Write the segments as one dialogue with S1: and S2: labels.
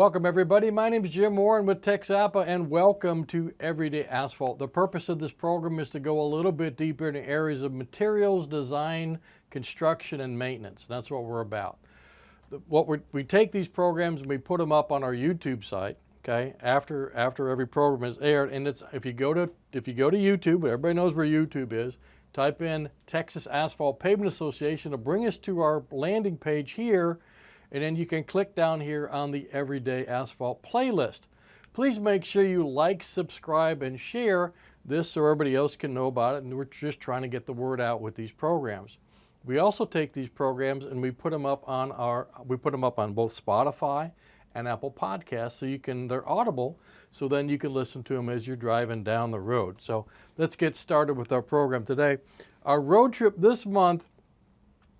S1: Welcome everybody, my name is Jim Warren with TXAPA and welcome to Everyday Asphalt. The purpose of this program is to go a little bit deeper into areas of materials, design, construction, and maintenance. That's what we're about. We take these programs and we put them up on our YouTube site, okay, after every program is aired. And it's if you go to YouTube, everybody knows where YouTube is, type in Texas Asphalt Pavement Association to bring us to our landing page here. And then you can click down here on the Everyday Asphalt playlist. Please make sure you like, subscribe, and share this so everybody else can know about it. And we're just trying to get the word out with these programs. We also take these programs and we put them up on both Spotify and Apple Podcasts, so they're audible, so then you can listen to them as you're driving down the road. So let's get started with our program today. Our road trip this month,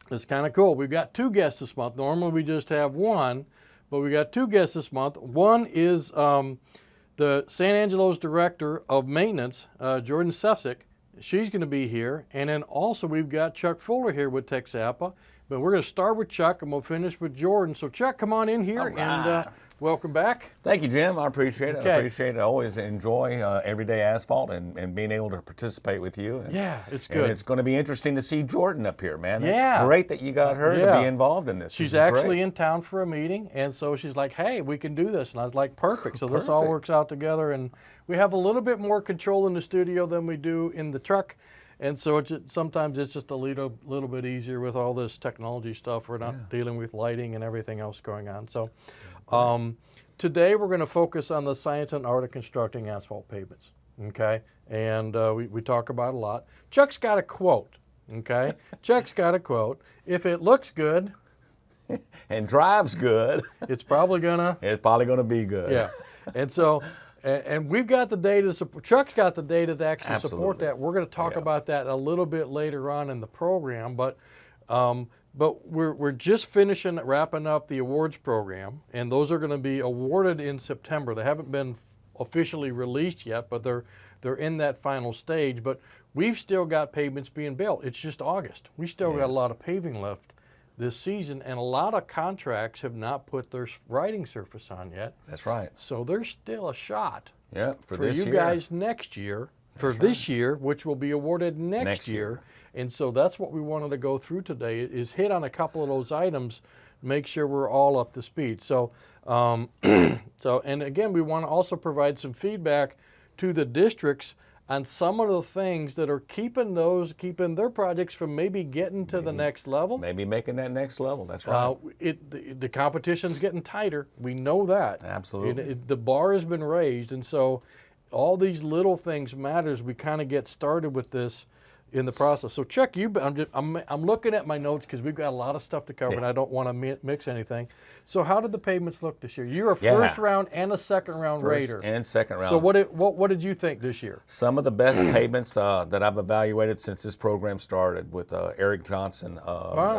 S1: it's kind of cool. We've got two guests this month. Normally we just have one, but we got two guests this month. One is the San Angelo's Director of Maintenance, Jordan Sefcik. She's going to be here. And then also we've got Chuck Fuller here with TXAPA. But we're going to start with Chuck and we'll finish with Jordan. So Chuck, come on in here and welcome back.
S2: Thank you, Jim. I appreciate it.
S1: Okay.
S2: I appreciate it. I always enjoy Everyday Asphalt and being able to participate with you. And,
S1: yeah, it's good.
S2: And it's going to be interesting to see Jordan up here, man. It's
S1: Yeah.
S2: great that you got her to be involved in this.
S1: She's
S2: This is
S1: actually
S2: great.
S1: in town for a meeting, and so she's like, hey, we can do this. And I was like, perfect. So this all works out together, and we have a little bit more control in the studio than we do in the truck. And so sometimes it's just a little bit easier with all this technology stuff. We're not dealing with lighting and everything else going on. So today we're going to focus on the science and art of constructing asphalt pavements, okay? And we talk about a lot. Chuck's got a quote, okay? Chuck's got a quote. If it looks good
S2: and drives good,
S1: it's probably gonna
S2: be good.
S1: Yeah. And so and we've got the data, Chuck's got the data to actually
S2: Absolutely.
S1: support that. We're going to talk about that a little bit later on in the program, but we're just wrapping up the awards program, and those are going to be awarded in September. They haven't been officially released yet, but they're in that final stage. But we've still got pavements being built. It's just August. We still got a lot of paving left this season, and a lot of contracts have not put their riding surface on yet.
S2: That's right.
S1: So there's still a shot
S2: for
S1: this
S2: you
S1: year. Guys next year, this year, which will be awarded next year. And so that's what we wanted to go through today, is hit on a couple of those items, make sure we're all up to speed. So, and again, we want to also provide some feedback to the districts on some of the things that are keeping their projects from maybe getting to the next level.
S2: Maybe making that next level. That's right.
S1: The competition's getting tighter. We know that.
S2: Absolutely.
S1: The bar has been raised, and so all these little things matters. We kind of get started with this in the process. So Chuck, I'm looking at my notes because we've got a lot of stuff to cover, and I don't want to mix anything. So how did the pavements look this year? You're a first round and a second round rater.
S2: And second round.
S1: So what did you think this year?
S2: Some of the best pavements that I've evaluated since this program started with Eric Johnson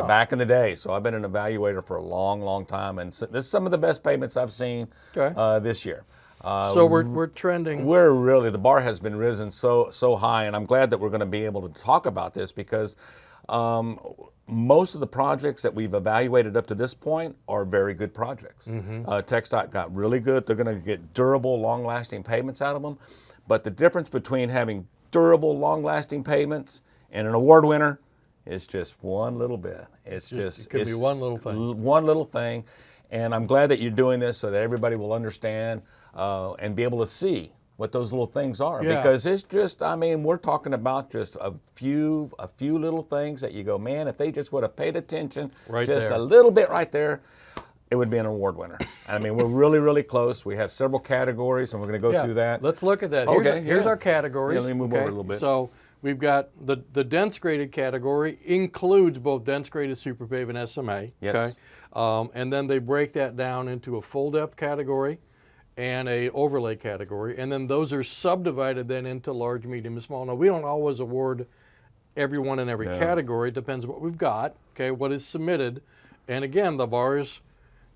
S2: back in the day. So I've been an evaluator for a long, long time, and this is some of the best pavements I've seen this year.
S1: So we're trending.
S2: The bar has been risen so high, and I'm glad that we're going to be able to talk about this because most of the projects that we've evaluated up to this point are very good projects. TxDOT got really good. They're going to get durable, long-lasting pavements out of them. But the difference between having durable, long-lasting pavements and an award winner is just one little bit. It
S1: could be one little thing.
S2: One little thing. And I'm glad that you're doing this so that everybody will understand and be able to see what those little things are.
S1: Yeah.
S2: Because it's just, we're talking about just a few little things that you go, man, if they just would have paid attention a little bit right there, it would be an award winner. We're really, really close. We have several categories, and we're going to go through that.
S1: Let's look at that. Here's our categories.
S2: Let me move over a little bit.
S1: So we've got the dense graded category includes both dense graded super pave and SMA.
S2: Yes.
S1: Okay. And then they break that down into a full depth category and a overlay category, and then those are subdivided then into large, medium, and small. Now we don't always award everyone in every category. It depends what we've got, okay, what is submitted, and again the bar's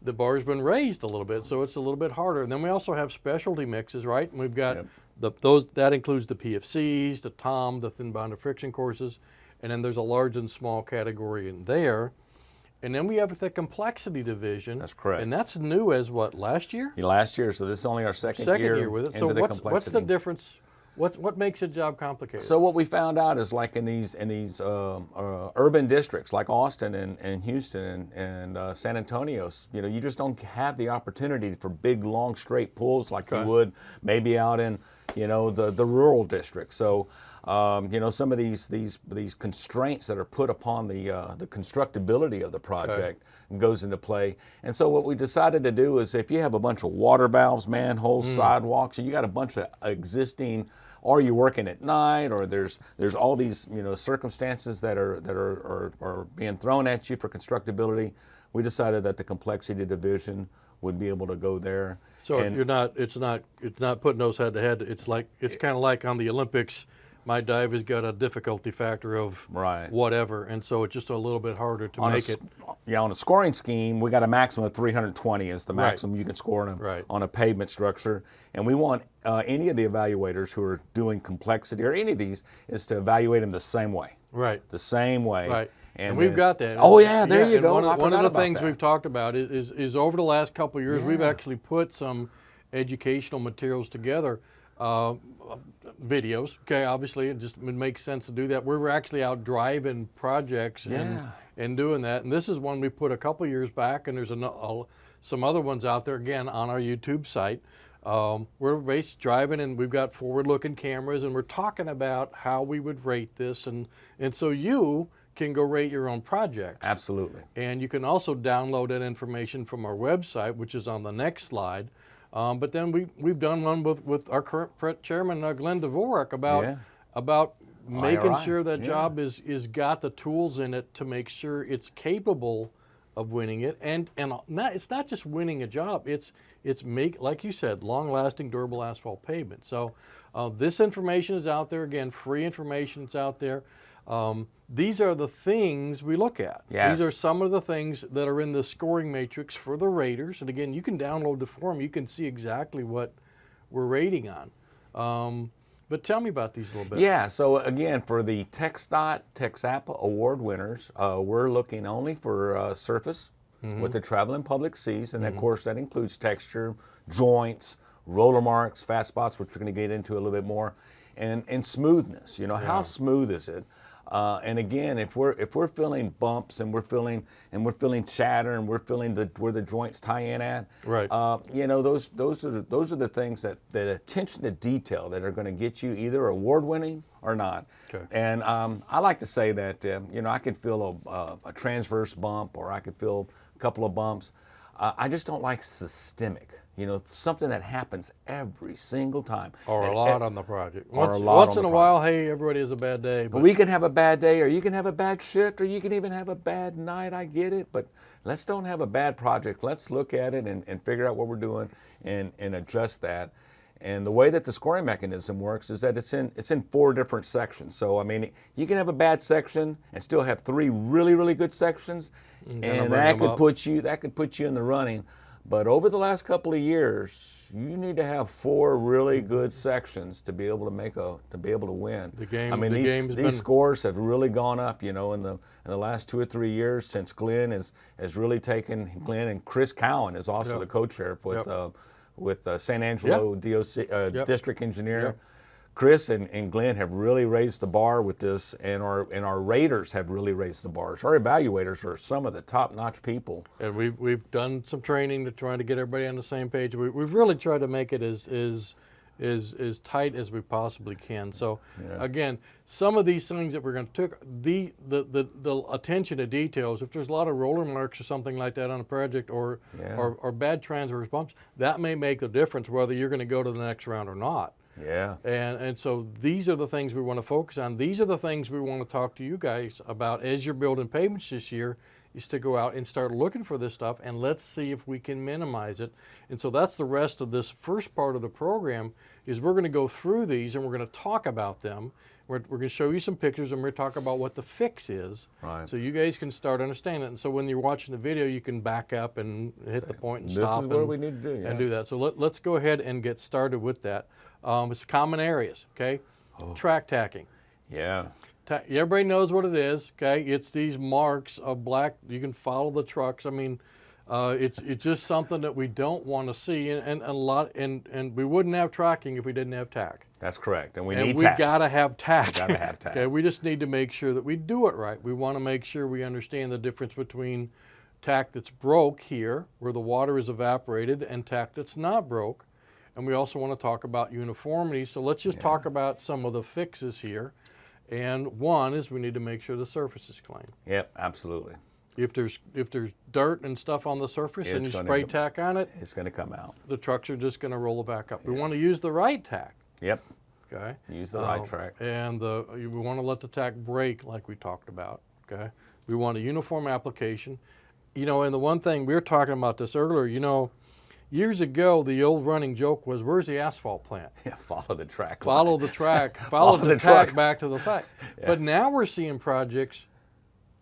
S1: been raised a little bit, so it's a little bit harder. And then we also have specialty mixes, right? And we've got that includes the PFCs, the TOM, the thin bonded friction courses, and then there's a large and small category in there. And then we have the complexity division.
S2: That's correct.
S1: And that's new as what, last year?
S2: Last year, so this is only our second year
S1: with it.
S2: into
S1: So
S2: the
S1: what's the
S2: complexity.
S1: difference? What makes a job complicated?
S2: So what we found out is like in these urban districts like Austin and Houston and San Antonio, you just don't have the opportunity for big, long, straight pulls like you would maybe out in, the rural districts. So, some of these constraints that are put upon the constructability of the project goes into play. And so what we decided to do is if you have a bunch of water valves, manholes, sidewalks, and you got a bunch of existing, or you're working at night, or there's all these circumstances that are being thrown at you for constructability, we decided that the complexity division would be able to go there.
S1: So it's not putting those head to head. It's kind of like on the Olympics. My dive has got a difficulty factor of whatever, and so it's just a little bit harder to make it.
S2: Yeah, on a scoring scheme, we got a maximum of 320 is the maximum you can score on a pavement structure, and we want any of the evaluators who are doing complexity or any of these is to evaluate them the same way.
S1: Right.
S2: The same way.
S1: Right. And we've got that.
S2: Oh yeah, there you go.
S1: One of the things we've talked about is over the last couple of years, we've actually put some educational materials together. Videos, obviously it makes sense to do that. We were actually out driving projects and doing that, and this is one we put a couple of years back, and there's some other ones out there again on our YouTube site. We're driving, and we've got forward-looking cameras, and we're talking about how we would rate this, and so you can go rate your own projects.
S2: Absolutely.
S1: And you can also download that information from our website, which is on the next slide. But then we've done one with our current chairman, Glenn Dvorak, about making sure that job is got the tools in it to make sure it's capable of winning it, and it's not just winning a job. It's like you said, long-lasting, durable asphalt pavement. So this information is out there. Again, free information is out there. These are the things we look at.
S2: Yes.
S1: These are some of the things that are in the scoring matrix for the raters. And again, you can download the form. You can see exactly what we're rating on. But tell me about these a little bit.
S2: Yeah, so again, for the TxDOT, TXAPA award winners, we're looking only for surface, what the traveling public sees. And of course, that includes texture, joints, roller marks, fat spots, which we're going to get into a little bit more, and smoothness. How smooth is it? And again, if we're feeling bumps and we're feeling chatter and we're feeling where the joints tie in at, those are the things that attention to detail that are going to get you either award winning or not.
S1: Okay.
S2: And I like to say that I can feel a transverse bump, or I could feel a couple of bumps. I just don't like systemic. Something that happens every single time.
S1: Or a lot on the project. Once in a while, hey, everybody has a bad day.
S2: But we can have a bad day, or you can have a bad shift, or you can even have a bad night. I get it, but let's don't have a bad project. Let's look at it and figure out what we're doing and adjust that. And the way that the scoring mechanism works is that it's in 4 different sections. So I mean, you can have a bad section and still have 3 really, really good sections, and that could put you in the running. But over the last couple of years, you need to have 4 really good sections to be able to win. These scores have really gone up, in the last 2 or 3 years since Glenn has really taken. Glenn and Chris Cowan is also the co-chair with San Angelo DOC district engineer. Chris and Glenn have really raised the bar with this, and our raters have really raised the bars. Our evaluators are some of the top-notch people.
S1: And we've done some training to try to get everybody on the same page. We've really tried to make it as tight as we possibly can. So again, some of these things that we're going to take, the attention to details. If there's a lot of roller marks or something like that on a project, or bad transverse bumps, that may make the difference whether you're going to go to the next round or not.
S2: Yeah.
S1: And so these are the things we want to focus on. These are the things we want to talk to you guys about as you're building pavements this year, is to go out and start looking for this stuff, and let's see if we can minimize it. And so that's the rest of this first part of the program, is we're going to go through these and we're going to talk about them. We're going to show you some pictures, and we're going to talk about what the fix is, so you guys can start understanding it. And so when you're watching the video, you can back up and hit the point and stop.
S2: This is what we need to do,
S1: and do that. So let's go ahead and get started with that. It's common areas, okay? Track tacking.
S2: Yeah.
S1: everybody knows what it is, okay? It's these marks of black. You can follow the trucks. I mean, it's just something that we don't want to see, and we wouldn't have tracking if we didn't have tack.
S2: That's correct, and we
S1: And
S2: need
S1: we
S2: tack.
S1: gotta have tack.
S2: We gotta have tack.
S1: Okay, we just need to make sure that we do it right. We want to make sure we understand the difference between tack that's broke here, where the water is evaporated, and tack that's not broke. And we also want to talk about uniformity. So let's just talk about some of the fixes here. And one is we need to make sure the surface is clean.
S2: Yep, absolutely.
S1: If there's dirt and stuff on the surface and you spray tack on it,
S2: it's going to come out.
S1: the trucks are just going to roll it back up. We want to use the right tack.
S2: Yep.
S1: Okay.
S2: Use the right track.
S1: And we want to let the tack break like we talked about. Okay. We want a uniform application. You know, and the one thing we were talking about this earlier, you know, years ago, the old running joke was, where's the asphalt plant?
S2: Yeah, follow the track.
S1: Follow the track. Follow the tack back to the track. But now we're seeing projects,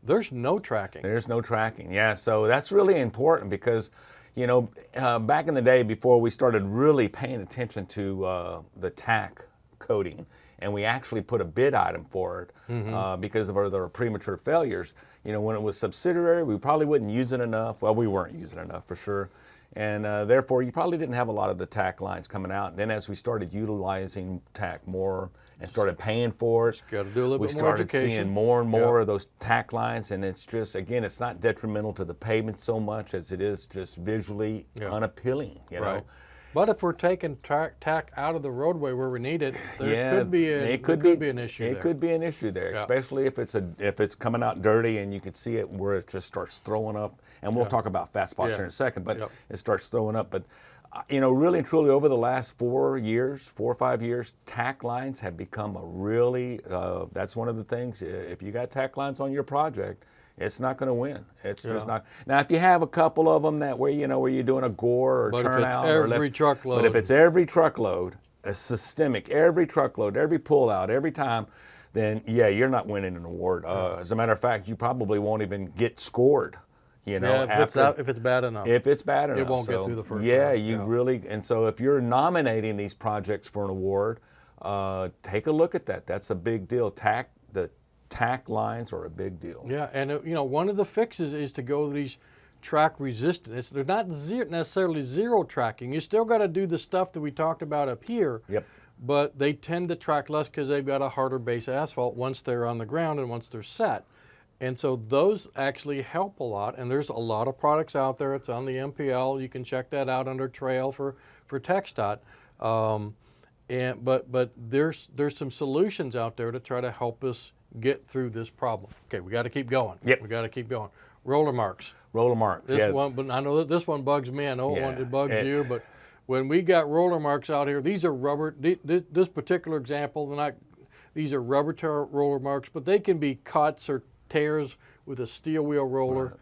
S1: there's no tracking.
S2: There's no tracking. Yeah, so that's really important because, you know, back in the day before we started really paying attention to the tack coating, and we actually put a bid item for it because of our premature failures. You know, when it was subsidiary, we probably wouldn't use it enough. Well, we weren't using it enough for sure. And therefore, you probably didn't have a lot of the tack lines coming out. And then as we started utilizing tack more and started paying for it,
S1: Got to do a little
S2: we
S1: bit more
S2: started
S1: education.
S2: seeing more and more of those tack lines. And it's just, again, it's not detrimental to the pavement so much as it is just visually unappealing, you know.
S1: But if we're taking tack out of the roadway where we need it, there could be an issue there.
S2: It could be an issue there, especially if it's coming out dirty and you can see it where it just starts throwing up. And we'll talk about fat spots here in a second, but it starts throwing up. But you know, really and truly, over the last 4 or 5 years, tack lines have become a really. That's one of the things. If you got tack lines on your project, it's not going to win. It's just not. Now, if you have a couple of them that way, you know, where you're doing a gore or turnout,
S1: truckload.
S2: But if it's every truckload, a systemic, every truckload, every pull out, every time, then yeah, you're not winning an award. As a matter of fact, you probably won't even get scored. You know,
S1: if it's bad enough.
S2: If it's bad enough,
S1: it won't get through the first
S2: round.
S1: round.
S2: Really. And so, if you're nominating these projects for an award, take a look at that. That's a big deal. The tack lines are a big deal.
S1: Yeah, and you know, one of the fixes is to go to these track resistant. They're not necessarily zero tracking. You still got to do the stuff that we talked about up here.
S2: Yep.
S1: But they tend to track less because they've got a harder base asphalt once they're on the ground and once they're set. And so those actually help a lot. And there's a lot of products out there. It's on the MPL. You can check that out under trail for TxDOT. But there's some solutions out there to try to help us get through this problem. Okay, we got to keep going.
S2: Yep.
S1: We got to keep going. Roller marks.
S2: Roller marks.
S1: This one, but I know that this one bugs me. I know it bugs you, but when we got roller marks out here, these are rubber. This particular example, these are rubber roller marks, but they can be cuts or tears with a steel wheel roller.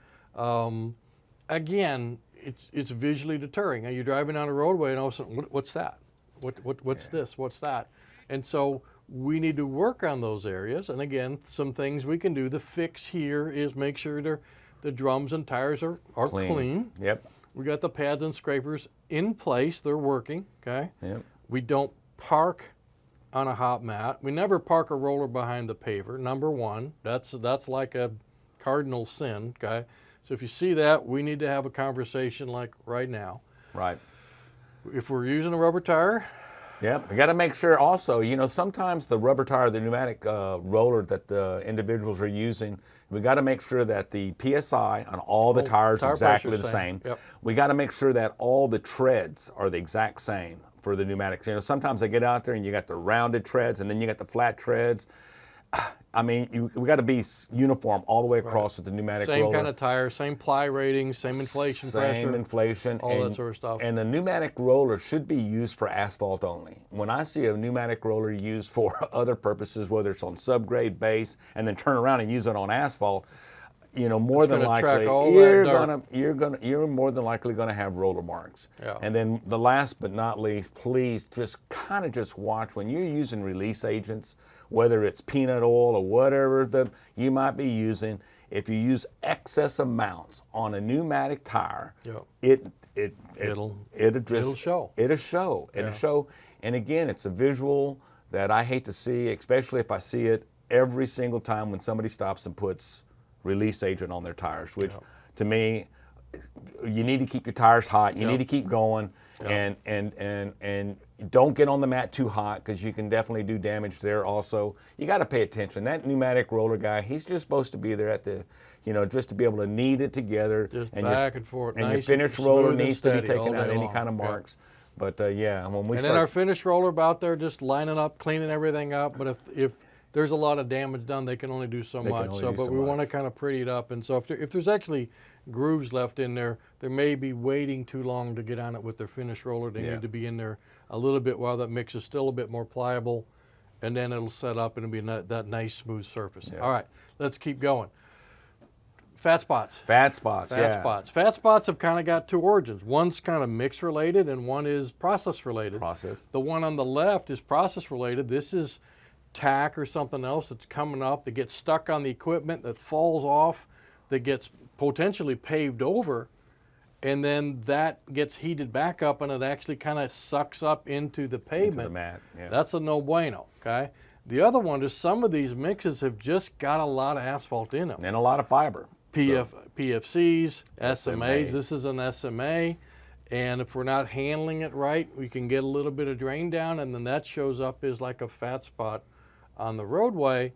S1: Again, it's visually deterring. Now you're driving down a roadway and all of a sudden, what's that? What's this? What's that? And so we need to work on those areas. And again, some things we can do. The fix here is make sure the drums and tires are clean.
S2: Yep.
S1: We got the pads and scrapers in place. They're working. Okay.
S2: Yep.
S1: We don't park on a hot mat. We never park a roller behind the paver. Number one, that's like a cardinal sin. Okay. So if you see that, we need to have a conversation like right now.
S2: Right.
S1: If we're using a rubber tire.
S2: Yep, we got to make sure also, you know, sometimes the rubber tire, the pneumatic roller that the individuals are using, we got to make sure that the PSI on all the tires is exactly the same.
S1: Yep.
S2: We got to make sure that all the treads are the exact same for the pneumatics. You know, sometimes I get out there and you got the rounded treads and then you got the flat treads. I mean, we got to be uniform all the way across with the pneumatic roller.
S1: Same kind of tire, same ply rating, same inflation pressure.
S2: Same inflation.
S1: All that sort of stuff.
S2: And the pneumatic roller should be used for asphalt only. When I see a pneumatic roller used for other purposes, whether it's on subgrade base, and then turn around and use it on asphalt, you know, more than likely you're more than likely gonna have roller marks.
S1: Yeah.
S2: And then the last but not least, please just watch when you're using release agents, whether it's peanut oil or whatever you might be using. If you use excess amounts on a pneumatic tire, it'll show. It'll show. And again, it's a visual that I hate to see, especially if I see it every single time when somebody stops and puts release agent on their tires, which to me, you need to keep your tires hot. You need to keep going, and don't get on the mat too hot because you can definitely do damage there. Also, you got to pay attention. That pneumatic roller guy, he's just supposed to be there at the, just to be able to knead it together.
S1: Just
S2: and
S1: back and forth.
S2: And
S1: nice
S2: your finished roller needs to be
S1: steady
S2: taking out any
S1: long.
S2: kind of marks. But yeah, when we
S1: and
S2: start,
S1: then our finished roller about there just lining up, cleaning everything up. But if there's a lot of damage done, they can only do so much. But we want to kind of pretty it up. And so if there's actually grooves left in there, they may be waiting too long to get on it with their finished roller. They need to be in there a little bit while that mix is still a bit more pliable, and then it'll set up and it'll be that nice smooth surface. All right, let's keep going. Fat spots.
S2: Fat spots.
S1: Fat spots have kind of got two origins. One's kind of mix related and one is process related. The one on the left is process related. This is tack or something else that's coming up that gets stuck on the equipment, that falls off, that gets potentially paved over, and then that gets heated back up and it actually kind of sucks up into the pavement.
S2: Into the mat. Yeah.
S1: That's a no bueno, okay? The other one is some of these mixes have just got a lot of asphalt in them.
S2: And a lot of fiber.
S1: PFCs, SMAs. This is an SMA, and if we're not handling it right, we can get a little bit of drain down, and then that shows up as like a fat spot on the roadway,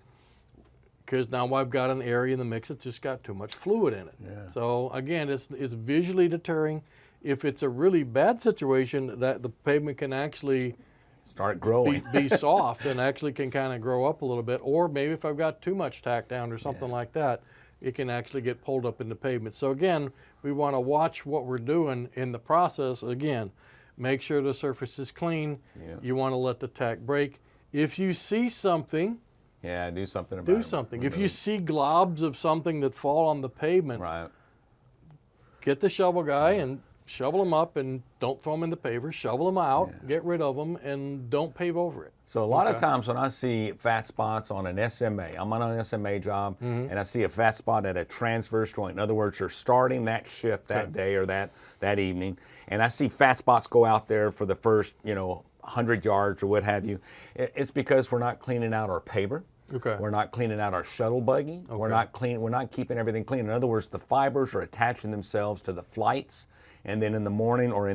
S1: because now I've got an area in the mix that's just got too much fluid in it. So again, it's visually deterring. If it's a really bad situation, that the pavement can actually
S2: start growing,
S1: be soft, and actually can kind of grow up a little bit. Or maybe if I've got too much tack down or something like that, it can actually get pulled up in the pavement. So again, we want to watch what we're doing in the process. Again, make sure the surface is clean. You want to let the tack break. If you see something,
S2: do something about it.
S1: Do something. If you see globs of something that fall on the pavement, get the shovel guy and shovel them up, and don't throw them in the paver. Shovel them out, get rid of them, and don't pave over it.
S2: So a lot of times when I see fat spots on an SMA, I'm on an SMA job, and I see a fat spot at a transverse joint. In other words, you're starting that shift that day or that evening, and I see fat spots go out there for the first 100 yards or what have you. It's because we're not cleaning out our paver. We're not cleaning out our shuttle buggy. We're not keeping everything clean. In other words, the fibers are attaching themselves to the flights, and then in the morning or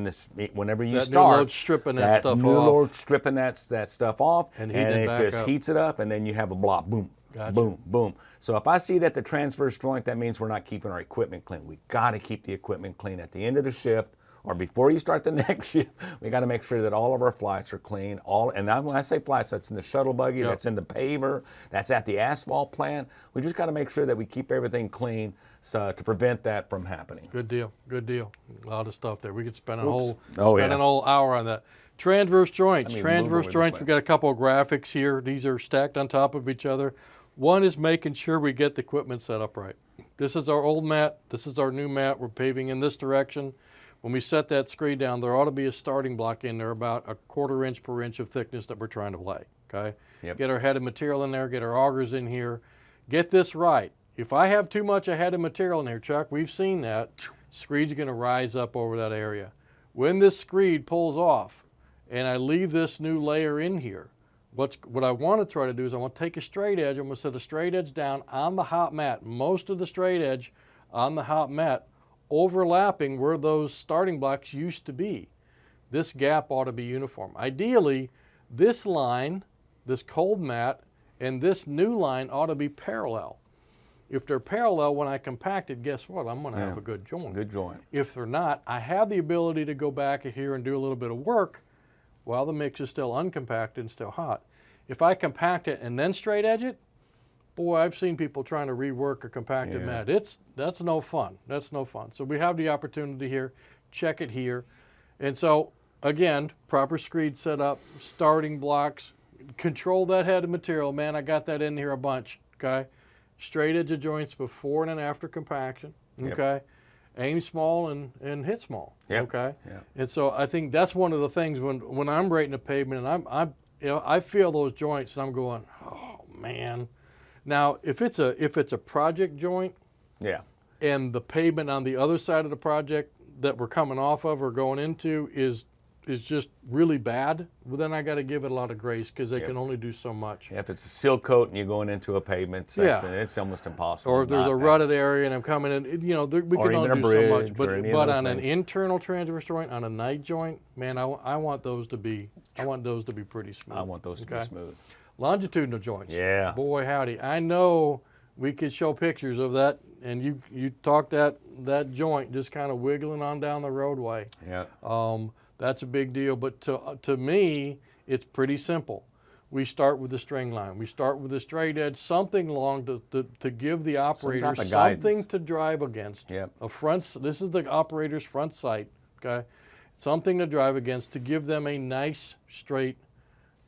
S2: whenever you start,
S1: new load stripping that stuff off.
S2: Load stripping that stuff off, and it just
S1: up.
S2: Heats it up, and then you have a block, boom, boom, boom. So if I see that the transverse joint, that means we're not keeping our equipment clean. We got to keep the equipment clean at the end of the shift, or before you start the next shift. We got to make sure that all of our flights are clean. And when I say flights, that's in the shuttle buggy, that's in the paver, that's at the asphalt plant. We just got to make sure that we keep everything clean to prevent that from happening.
S1: Good deal. A lot of stuff there. We could spend an whole hour on that. Transverse joints. Transverse joints. We've got a couple of graphics here. These are stacked on top of each other. One is making sure we get the equipment set up right. This is our old mat. This is our new mat. We're paving in this direction. When we set that screed down, there ought to be a starting block in there about 1/4 inch per inch of thickness that we're trying to lay, okay? Get our head of material in there, get our augers in here. Get this right. If I have too much head of material in there, Chuck, we've seen that, screed's gonna rise up over that area. When this screed pulls off and I leave this new layer in here, what I want to try to do is I want to take a straight edge, I'm gonna set a straight edge down on the hot mat, most of the straight edge on the hot mat, overlapping where those starting blocks used to be. This gap ought to be uniform. Ideally, this line, this cold mat, and this new line ought to be parallel. If they're parallel, when I compact it, guess what? I'm going to have a good joint.
S2: Good joint.
S1: If they're not, I have the ability to go back here and do a little bit of work while the mix is still uncompacted and still hot. If I compact it and then straight edge it, boy, I've seen people trying to rework a compacted mat. That's no fun. That's no fun. So we have the opportunity here. Check it here. And so, again, proper screed set up, starting blocks, control that head of material. Man, I got that in here a bunch, okay? Straight edge of joints before and after compaction, okay? Aim small and hit small, okay? And so I think that's one of the things when I'm rating a pavement and I feel those joints and I'm going, oh, man. Now, if it's a project joint, and the pavement on the other side of the project that we're coming off of or going into is is just really bad, well, then I got to give it a lot of grace because they can only do so much.
S2: If it's a seal coat and you're going into a pavement section, it's almost impossible.
S1: Or if there's a rutted area and I'm coming in, you know, we can only do so much. But on an internal transverse joint, on a night joint, man, I want those to be, pretty smooth.
S2: I want those to be smooth.
S1: Longitudinal joints.
S2: Yeah.
S1: Boy, howdy. I know we could show pictures of that, and you talk that joint just kind of wiggling on down the roadway.
S2: Yeah.
S1: That's a big deal, but to me, it's pretty simple. We start with the string line. We start with a straight edge, something long to give the operator something to drive against.
S2: Yep.
S1: This is the operator's front sight, okay? Something to drive against to give them a nice straight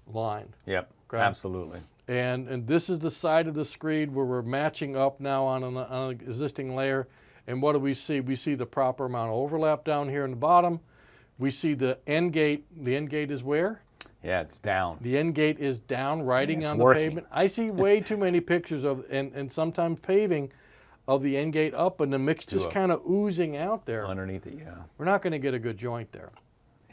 S1: line.
S2: Yep,
S1: okay?
S2: Absolutely.
S1: And this is the side of the screed where we're matching up now on an existing layer. And what do we see? We see the proper amount of overlap down here in the bottom. We see the end gate. The end gate is where?
S2: Yeah, it's down.
S1: The end gate is down, riding on the pavement. I see way too many pictures of, and sometimes paving, of the end gate up and the mix just kind of oozing out there.
S2: Underneath it, yeah.
S1: We're not going to get a good joint there.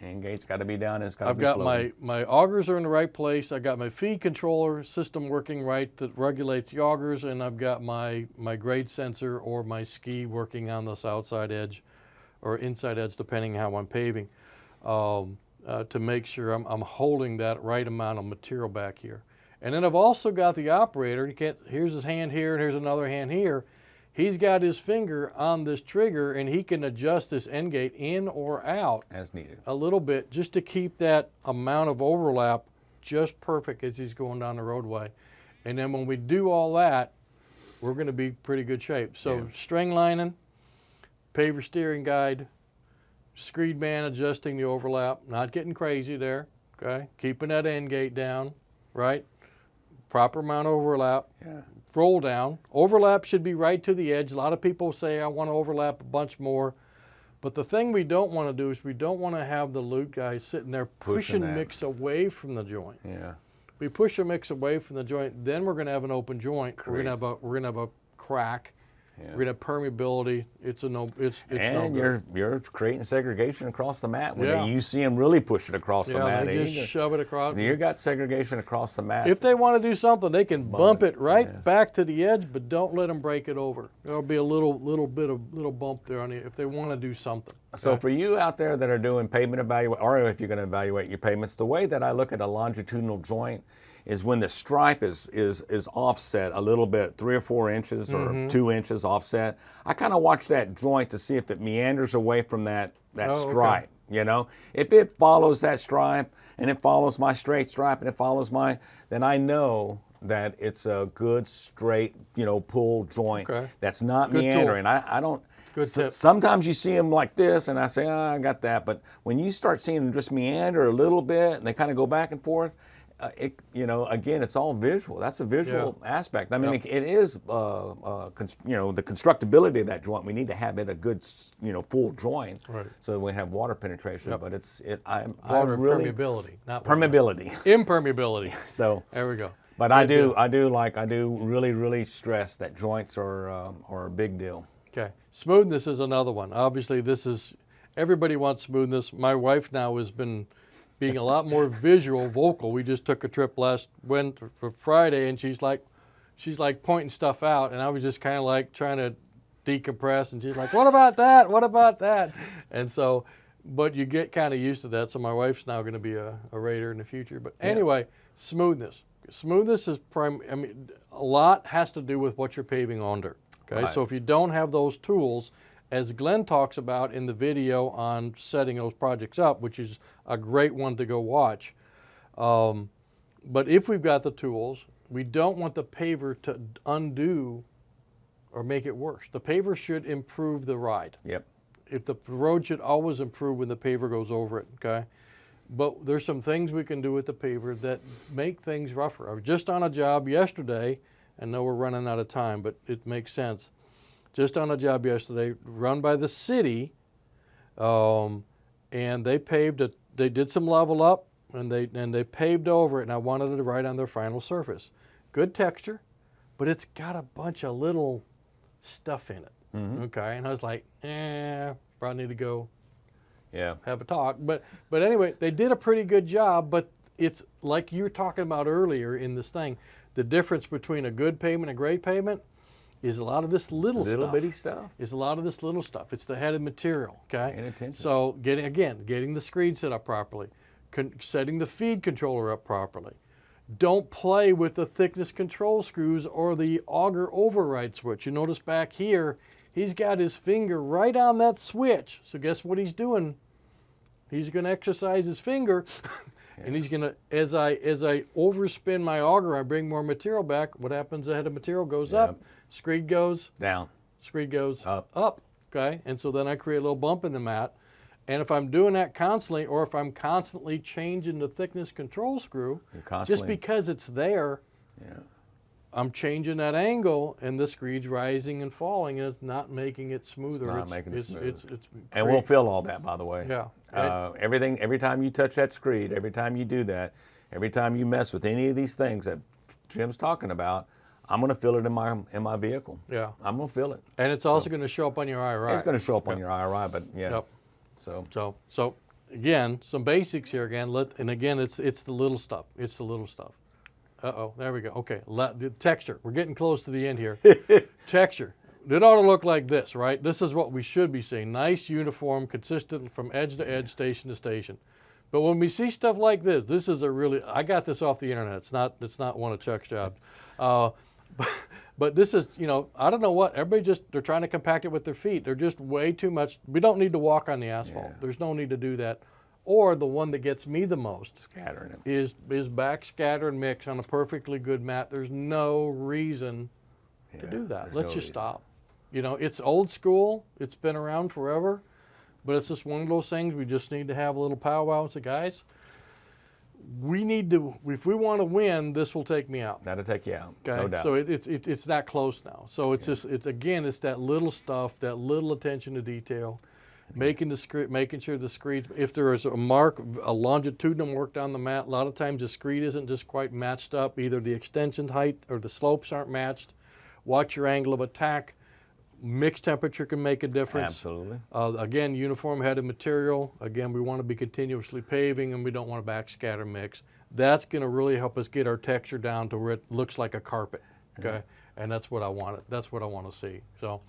S2: End gate's got to be down. It's got to be
S1: I've
S2: floating.
S1: got my augers are in the right place. I got my feed controller system working right that regulates the augers, and I've got my grade sensor or my ski working on this outside edge or inside edge, depending how I'm paving, to make sure I'm holding that right amount of material back here. And then I've also got the operator. Here's his hand here, and here's another hand here. He's got his finger on this trigger, and he can adjust this end gate in or out
S2: as needed
S1: a little bit just to keep that amount of overlap just perfect as he's going down the roadway. And then when we do all that, we're going to be pretty good shape. So string lining, paver steering guide, screed band adjusting the overlap, not getting crazy there, okay? Keeping that end gate down, right? Proper amount of overlap.
S2: Yeah.
S1: Roll down. Overlap should be right to the edge. A lot of people say, I want to overlap a bunch more. But the thing we don't want to do is we don't want to have the lute guys sitting there pushing mix away from the joint.
S2: Yeah.
S1: We push a mix away from the joint, then we're going to have an open joint.
S2: Correct.
S1: We're going to have a crack.
S2: Yeah.
S1: We're going to have permeability. It's no
S2: and
S1: good.
S2: you're creating segregation across the mat. When you see them really push it across the mat.
S1: They just shove it across.
S2: You got segregation across the mat.
S1: If they want to do something, they can bump it right back to the edge, but don't let them break it over. There'll be a little bump there on it if they want to do something.
S2: So for you out there that are doing pavement evaluation, or if you're going to evaluate your pavements, the way that I look at a longitudinal joint is when the stripe is offset a little bit, 3 or 4 inches or 2 inches offset. I kind of watch that joint to see if it meanders away from that stripe. Okay. You know, if it follows that stripe and it follows my straight stripe and it follows then I know that it's a good straight, pull joint that's not meandering. I don't.
S1: Good tip.
S2: Sometimes you see them like this, and I say, I got that. But when you start seeing them just meander a little bit, and they kind of go back and forth, again, it's all visual. That's a visual aspect. I mean, it is, the constructability of that joint. We need to have it a good, full joint, so we have water penetration. But
S1: water permeability, not
S2: permeability,
S1: impermeability.
S2: So
S1: there we go.
S2: But I do really, really stress that joints are a big deal.
S1: Okay, smoothness is another one. Obviously, everybody wants smoothness. My wife now has been being a lot more vocal. We just took a trip for Friday, and she's like pointing stuff out, and I was just kind of like trying to decompress, and she's like, what about that? What about that? And so, but you get kind of used to that. So my wife's now going to be a raider in the future. But anyway, smoothness. Smoothness is a lot has to do with what you're paving under. Okay, so if you don't have those tools, as Glenn talks about in the video on setting those projects up, which is a great one to go watch. But if we've got the tools, we don't want the paver to undo or make it worse. The paver should improve the ride.
S2: Yep.
S1: The road should always improve when the paver goes over it, okay? But there's some things we can do with the paver that make things rougher. I was just on a job yesterday, I know we're running out of time, but it makes sense. Just on a job yesterday, run by the city, and they paved it. They did some level up, and they paved over it, and I wanted it right on their final surface. Good texture, but it's got a bunch of little stuff in it. Okay, and I was like, probably need to go have a talk. But anyway, they did a pretty good job. But it's like you were talking about earlier in this thing. The difference between a good pavement and a great pavement is a lot of this little
S2: bitty stuff.
S1: Is a lot of this little stuff. It's the headed material. Okay.
S2: Paying attention.
S1: So getting the screed set up properly, setting the feed controller up properly. Don't play with the thickness control screws or the auger override switch. You notice back here, he's got his finger right on that switch. So guess what he's doing? He's going to exercise his finger, and he's going to, as I overspin my auger, I bring more material back. What happens? The head of material goes up, screed goes
S2: down,
S1: screed goes up. Okay, and so then I create a little bump in the mat. And if I'm doing that constantly, or if I'm constantly changing the thickness control screw, just because it's there, I'm changing that angle, and the screed's rising and falling, and it's not making it smoother.
S2: It's not making it smooth.
S1: It's
S2: and we'll feel all that, by the way.
S1: Yeah.
S2: Everything. Every time you touch that screed, every time you do that, every time you mess with any of these things that Jim's talking about, I'm going to feel it in my vehicle.
S1: Yeah.
S2: I'm going to feel it.
S1: And it's also going to show up on your IRI.
S2: It's going to show up on your IRI, but yeah.
S1: Yep.
S2: So
S1: again, some basics here again. And again, it's the little stuff. It's the little stuff. There we go. Okay, the texture. We're getting close to the end here. Texture. It ought to look like this, right? This is what we should be seeing. Nice, uniform, consistent from edge to edge, station to station. But when we see stuff like this, this is a really, I got this off the internet. It's not one of Chuck's jobs. But this is, I don't know what, they're trying to compact it with their feet. They're just way too much. We don't need to walk on the asphalt.
S2: Yeah.
S1: There's no need to do that. Or the one that gets me the most
S2: scattering it
S1: is back scatter and mix on a perfectly good mat. There's no reason to do that. Let's just stop. It's old school. It's been around forever. But it's just one of those things we just need to have a little powwow and say, guys, we need to, if we want to win, this will take me out.
S2: That'll take you out,
S1: okay?
S2: No doubt.
S1: So it's that close now. So it's it's that little stuff, that little attention to detail, making sure the screed, if there is a longitudinal mark down the mat, a lot of times the screed isn't just quite matched up. Either the extension height or the slopes aren't matched. Watch your angle of attack. Mixed temperature can make a difference.
S2: Absolutely.
S1: Again, uniform headed material. Again, we want to be continuously paving, and we don't want to backscatter mix. That's going to really help us get our texture down to where it looks like a carpet. Okay, and that's what I want. That's what I want to see. So,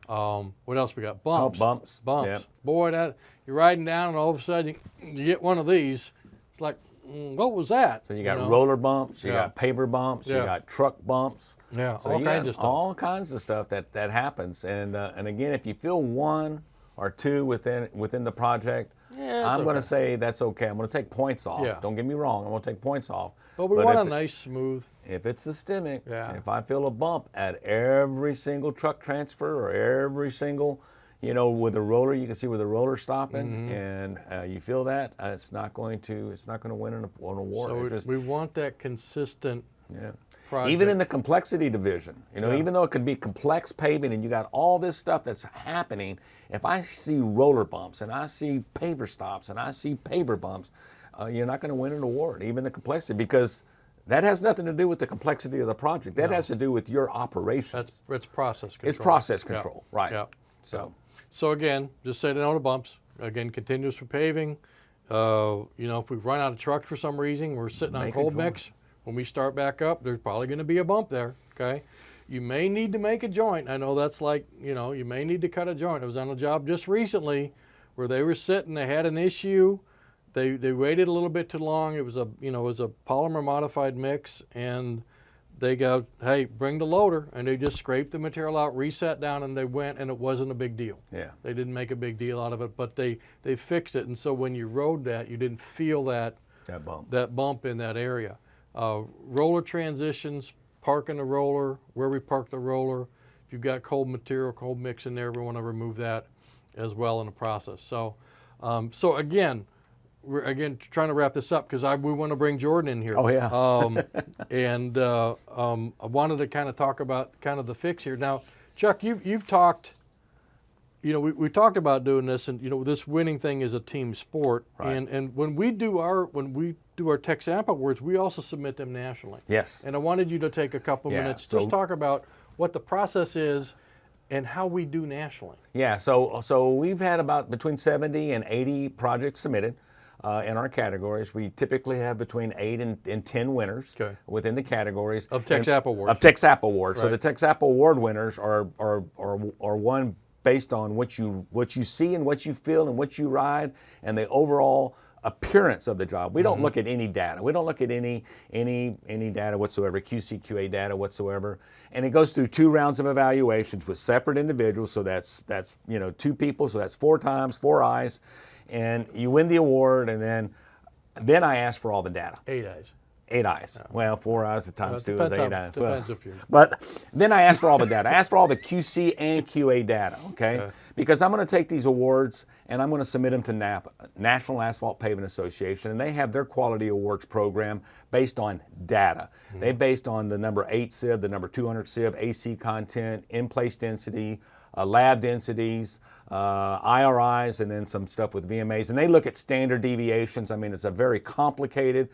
S1: what else we got? Bumps.
S2: Bumps.
S1: Yep. Boy, that you're riding down, and all of a sudden you get one of these. It's like, what was that?
S2: So you got roller bumps, you got paver bumps, you
S1: Yeah.
S2: got truck bumps.
S1: Yeah,
S2: So
S1: all
S2: you
S1: kinds
S2: got
S1: of stuff.
S2: all kinds of stuff that happens. And again, if you feel one or two within the project,
S1: Yeah,
S2: I'm
S1: it's
S2: going to
S1: okay.
S2: say that's okay. I'm going to take points off.
S1: Yeah.
S2: Don't get me wrong. I'm going to take points off.
S1: But we want a nice, smooth.
S2: If it's systemic,
S1: Yeah.
S2: if I feel a bump at every single truck transfer or every single, with a roller, you can see where the roller's stopping, and you feel that, it's not going to win an award.
S1: So we want that consistent.
S2: Yeah.
S1: Project.
S2: Even in the complexity division, even though it could be complex paving and you got all this stuff that's happening, if I see roller bumps and I see paver stops and I see paver bumps, you're not going to win an award, even the complexity, because that has nothing to do with the complexity of the project. That has to do with your operations.
S1: It's process control.
S2: It's process control, right.
S1: Yeah.
S2: So
S1: again, just say no to bumps. Again, continuous for paving. If we run out of trucks for some reason, we're sitting on cold mix. When we start back up, there's probably going to be a bump there, okay? You may need to make a joint. I know that's like, you may need to cut a joint. I was on a job just recently where they were sitting, they had an issue. They waited a little bit too long. It was a polymer modified mix, and they go, hey, bring the loader, and they just scraped the material out, reset down, and they went, and it wasn't a big deal.
S2: Yeah.
S1: They didn't make a big deal out of it, but they fixed it, and so when you rode that, you didn't feel that bump in that area. Roller transitions, parking the roller, where we park the roller. If you've got cold material, cold mix in there, we want to remove that as well in the process. So, again, we're trying to wrap this up because we want to bring Jordan in here.
S2: Oh yeah.
S1: I wanted to kind of talk about kind of the fix here. Now, Chuck, you've talked. We talked about doing this, and this winning thing is a team sport.
S2: Right.
S1: And when we do our TXAPA awards, we also submit them nationally.
S2: Yes.
S1: And I wanted you to take a couple minutes, just talk about what the process is, and how we do nationally.
S2: Yeah, so we've had about between 70 and 80 projects submitted in our categories. We typically have between 8 and 10 winners within the categories
S1: Of TXAPA awards.
S2: Of TXAPA awards.
S1: Right.
S2: So the TXAPA award winners are won based on what you see and what you feel and what you ride and the overall appearance of the job. We don't look at any data. We don't look at any data whatsoever, QC, QA data whatsoever. And it goes through 2 rounds of evaluations with separate individuals. So that's 2 people. So that's 4 times, 4 eyes, and you win the award. And then I ask for all the data.
S1: 8 eyes.
S2: 8 eyes. Well, 4 eyes times 2 is 8 eyes.
S1: Depends if you're...
S2: But then I ask for all the data. I ask for all the QC and QA data, okay? Because I'm going to take these awards and I'm going to submit them to NAPA, National Asphalt Pavement Association, and they have their quality awards program based on data. They based on the number 8 sieve, the number 200 sieve, AC content, in-place density, lab densities, IRIs, and then some stuff with VMAs. And they look at standard deviations. I mean, it's a very complicated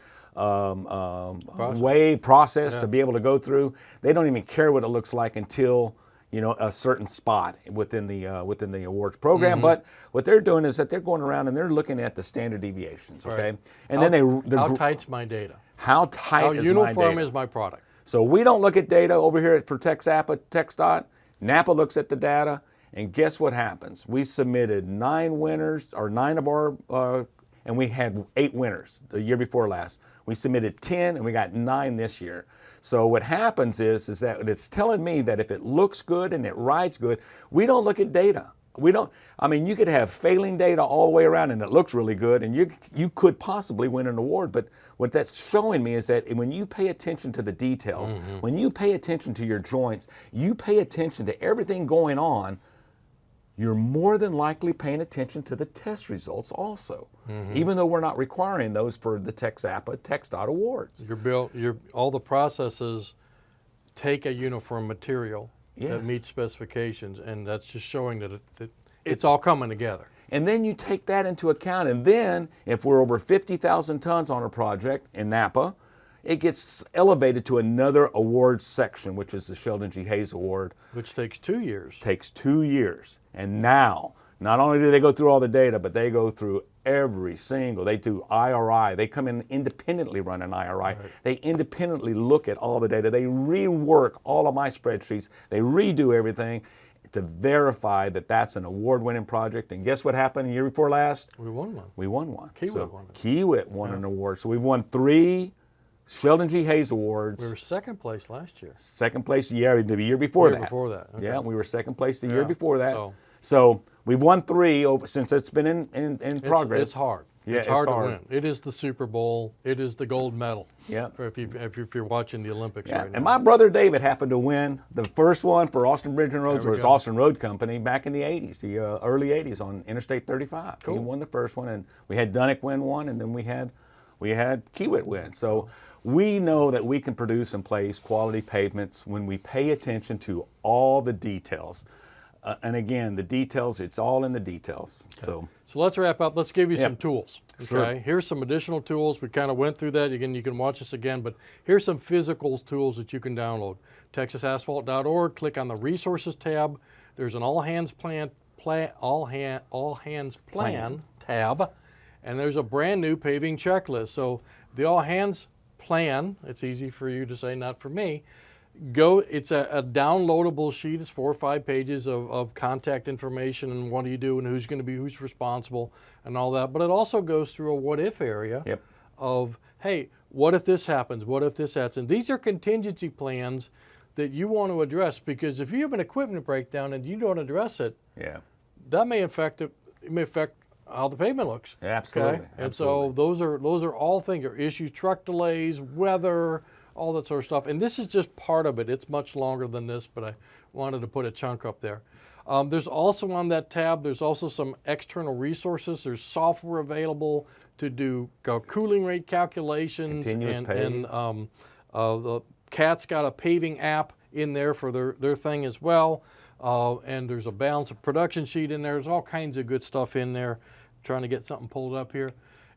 S2: process to be able to go through. They don't even care what it looks like until a certain spot within the awards program. But what they're doing is that they're going around and they're looking at the standard deviations. Okay, and then
S1: how tight's my data?
S2: How tight
S1: how
S2: is my data?
S1: How uniform is my product? So
S2: we don't look at data over here for TXAPA, TxDOT. NAPA looks at the data, and guess what happens? We submitted 9 winners, or 9 of our, and we had 8 winners the year before last. We submitted 10, and we got 9 this year. So what happens is that it's telling me that if it looks good and it rides good, we don't look at data. We don't. I mean, you could have failing data all the way around, and it looks really good, and you could possibly win an award. But what that's showing me is that when you pay attention to the details, when you pay attention to your joints, you pay attention to everything going on, you're more than likely paying attention to the test results also, even though we're not requiring those for the TXAPA, TxDOT awards.
S1: All the processes take a uniform material that meets specifications, and that's just showing that it's all coming together.
S2: And then you take that into account, and then if we're over 50,000 tons on a project in Napa, it gets elevated to another awards section, which is the Sheldon G. Hayes Award.
S1: Which takes 2 years.
S2: Takes 2 years. And now, not only do they go through all the data, but they go through they do IRI. They come in independently, run an IRI. Right. They independently look at all the data. They rework all of my spreadsheets. They redo everything to verify that that's an award-winning project. And guess what happened the year before last?
S1: We won one.
S2: We won one.
S1: Kiewit won it.
S2: Kiewit won an award. So we've won 3 Sheldon G. Hayes Awards.
S1: We were second place last year.
S2: Second place the year before that.
S1: Okay.
S2: Yeah, we were second place the year before that. So we've won 3 since it's been in progress.
S1: It's hard.
S2: Yeah,
S1: it's hard to win. It is the Super Bowl. It is the gold medal.
S2: Yeah.
S1: If you're watching the Olympics right now.
S2: And my brother David happened to win the first one for Austin Bridge and Roads, or his Austin Road Company, back in the 80s, the early 80s on Interstate 35. Cool. He won the first one, and we had Dunnick win one, and then we had Kiewit win. So we know that we can produce and place quality pavements when we pay attention to all the details. And again, the details, it's all in the details. Okay.
S1: So let's wrap up. Let's give you some tools. Okay.
S2: Sure.
S1: Here's some additional tools. We kind of went through that. Again, you can watch this again, but here's some physical tools that you can download. TexasAsphalt.org, click on the resources tab. There's an all hands plan tab, and there's a brand new paving checklist. So the all hands plan, it's easy for you to say, not for me. It's a downloadable sheet. It's 4 or 5 pages of contact information and what do you do and who's responsible and all that. But it also goes through a what if area of, hey, what if this happens? What if this happens? And these are contingency plans that you want to address, because if you have an equipment breakdown and you don't address it, that may affect how the pavement looks.
S2: Yeah, absolutely.
S1: Okay? And so those are all things, or issues, truck delays, weather, all that sort of stuff. And this is just part of it. It's much longer than this, but I wanted to put a chunk up there. There's also on that tab, there's also some external resources. There's software available to do cooling rate calculations.
S2: Continuous paving.
S1: And the CAT's got a paving app in there for their thing as well. And there's a balance of production sheet in there. There's all kinds of good stuff in there. I'm trying to get something pulled up here.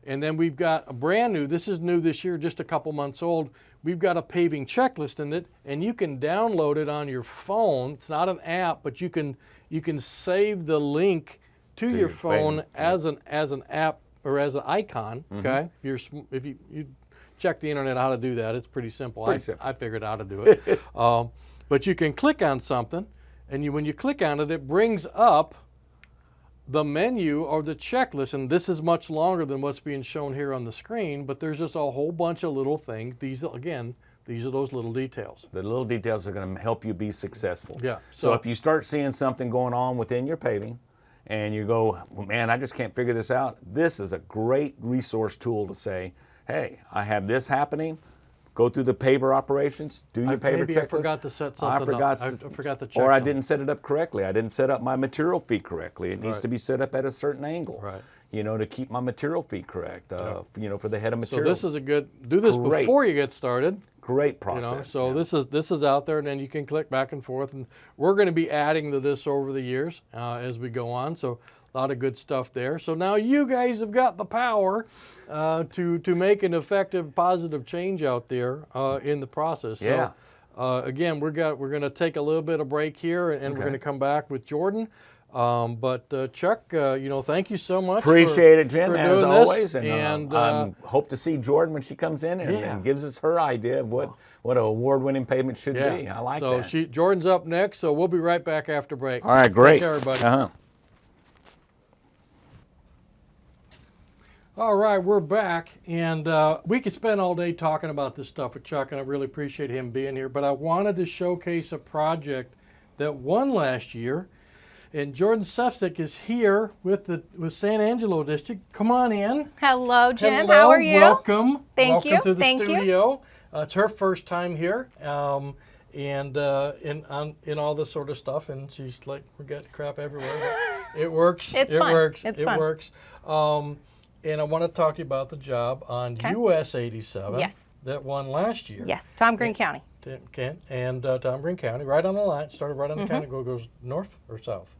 S1: And then we've got a brand new, this is new this year, just a couple months old. We've got a paving checklist in it, and you can download it on your phone. It's not an app, but you can save the link to your phone as an app or as an icon. Okay, if you check the internet how to do that, it's pretty simple. I figured out how to do it. But you can click on something, and when you click on it, it brings up the menu or the checklist, and this is much longer than what's being shown here on the screen, but there's just a whole bunch of little things. These are those little details.
S2: The little details are going to help you be successful.
S1: Yeah.
S2: So if you start seeing something going on within your paving and you go, well, man, I just can't figure this out, this is a great resource tool to say, hey, I have this happening. Go through the paver operations, do your paver checklist.
S1: I forgot to set something up. I forgot to check
S2: Or I
S1: something.
S2: didn't set it up correctly. I didn't set up my material feet correctly. It needs to be set up at a certain angle, to keep my material feet correct, for the head of material.
S1: So this is a good, do this before you get started.
S2: Great process.
S1: So this is out there, and then you can click back and forth. And we're going to be adding to this over the years as we go on. So a lot of good stuff there. So now you guys have got the power to make an effective, positive change out there in the process.
S2: Yeah.
S1: So again, we're going to take a little bit of break here, and we're going to come back with Jordan. But Chuck, thank you so much.
S2: Appreciate it, Jen, as
S1: doing
S2: always.
S1: This.
S2: And I hope to see Jordan when she comes in and gives us her idea of what an award-winning pavement should be. I like that.
S1: So Jordan's up next, so we'll be right back after break.
S2: All right, great.
S1: Take care, everybody. All right, we're back, and we could spend all day talking about this stuff with Chuck, and I really appreciate him being here, but I wanted to showcase a project that won last year, and Jordan Sefcik is here with San Angelo District. Come on in.
S3: Hello, Jim.
S1: Hello.
S3: How are you?
S1: Welcome.
S3: Thank you.
S1: Welcome to the
S3: Thank
S1: studio. It's her first time here, and in all this sort of stuff, and she's like, we got crap everywhere. It works.
S3: It's
S1: fun.
S3: It works.
S1: It works. And I want to talk to you about the job on US 87 that won last year.
S3: Yes, Tom Green County.
S1: And Tom Green County, right on the line, started right on the county, goes north or south?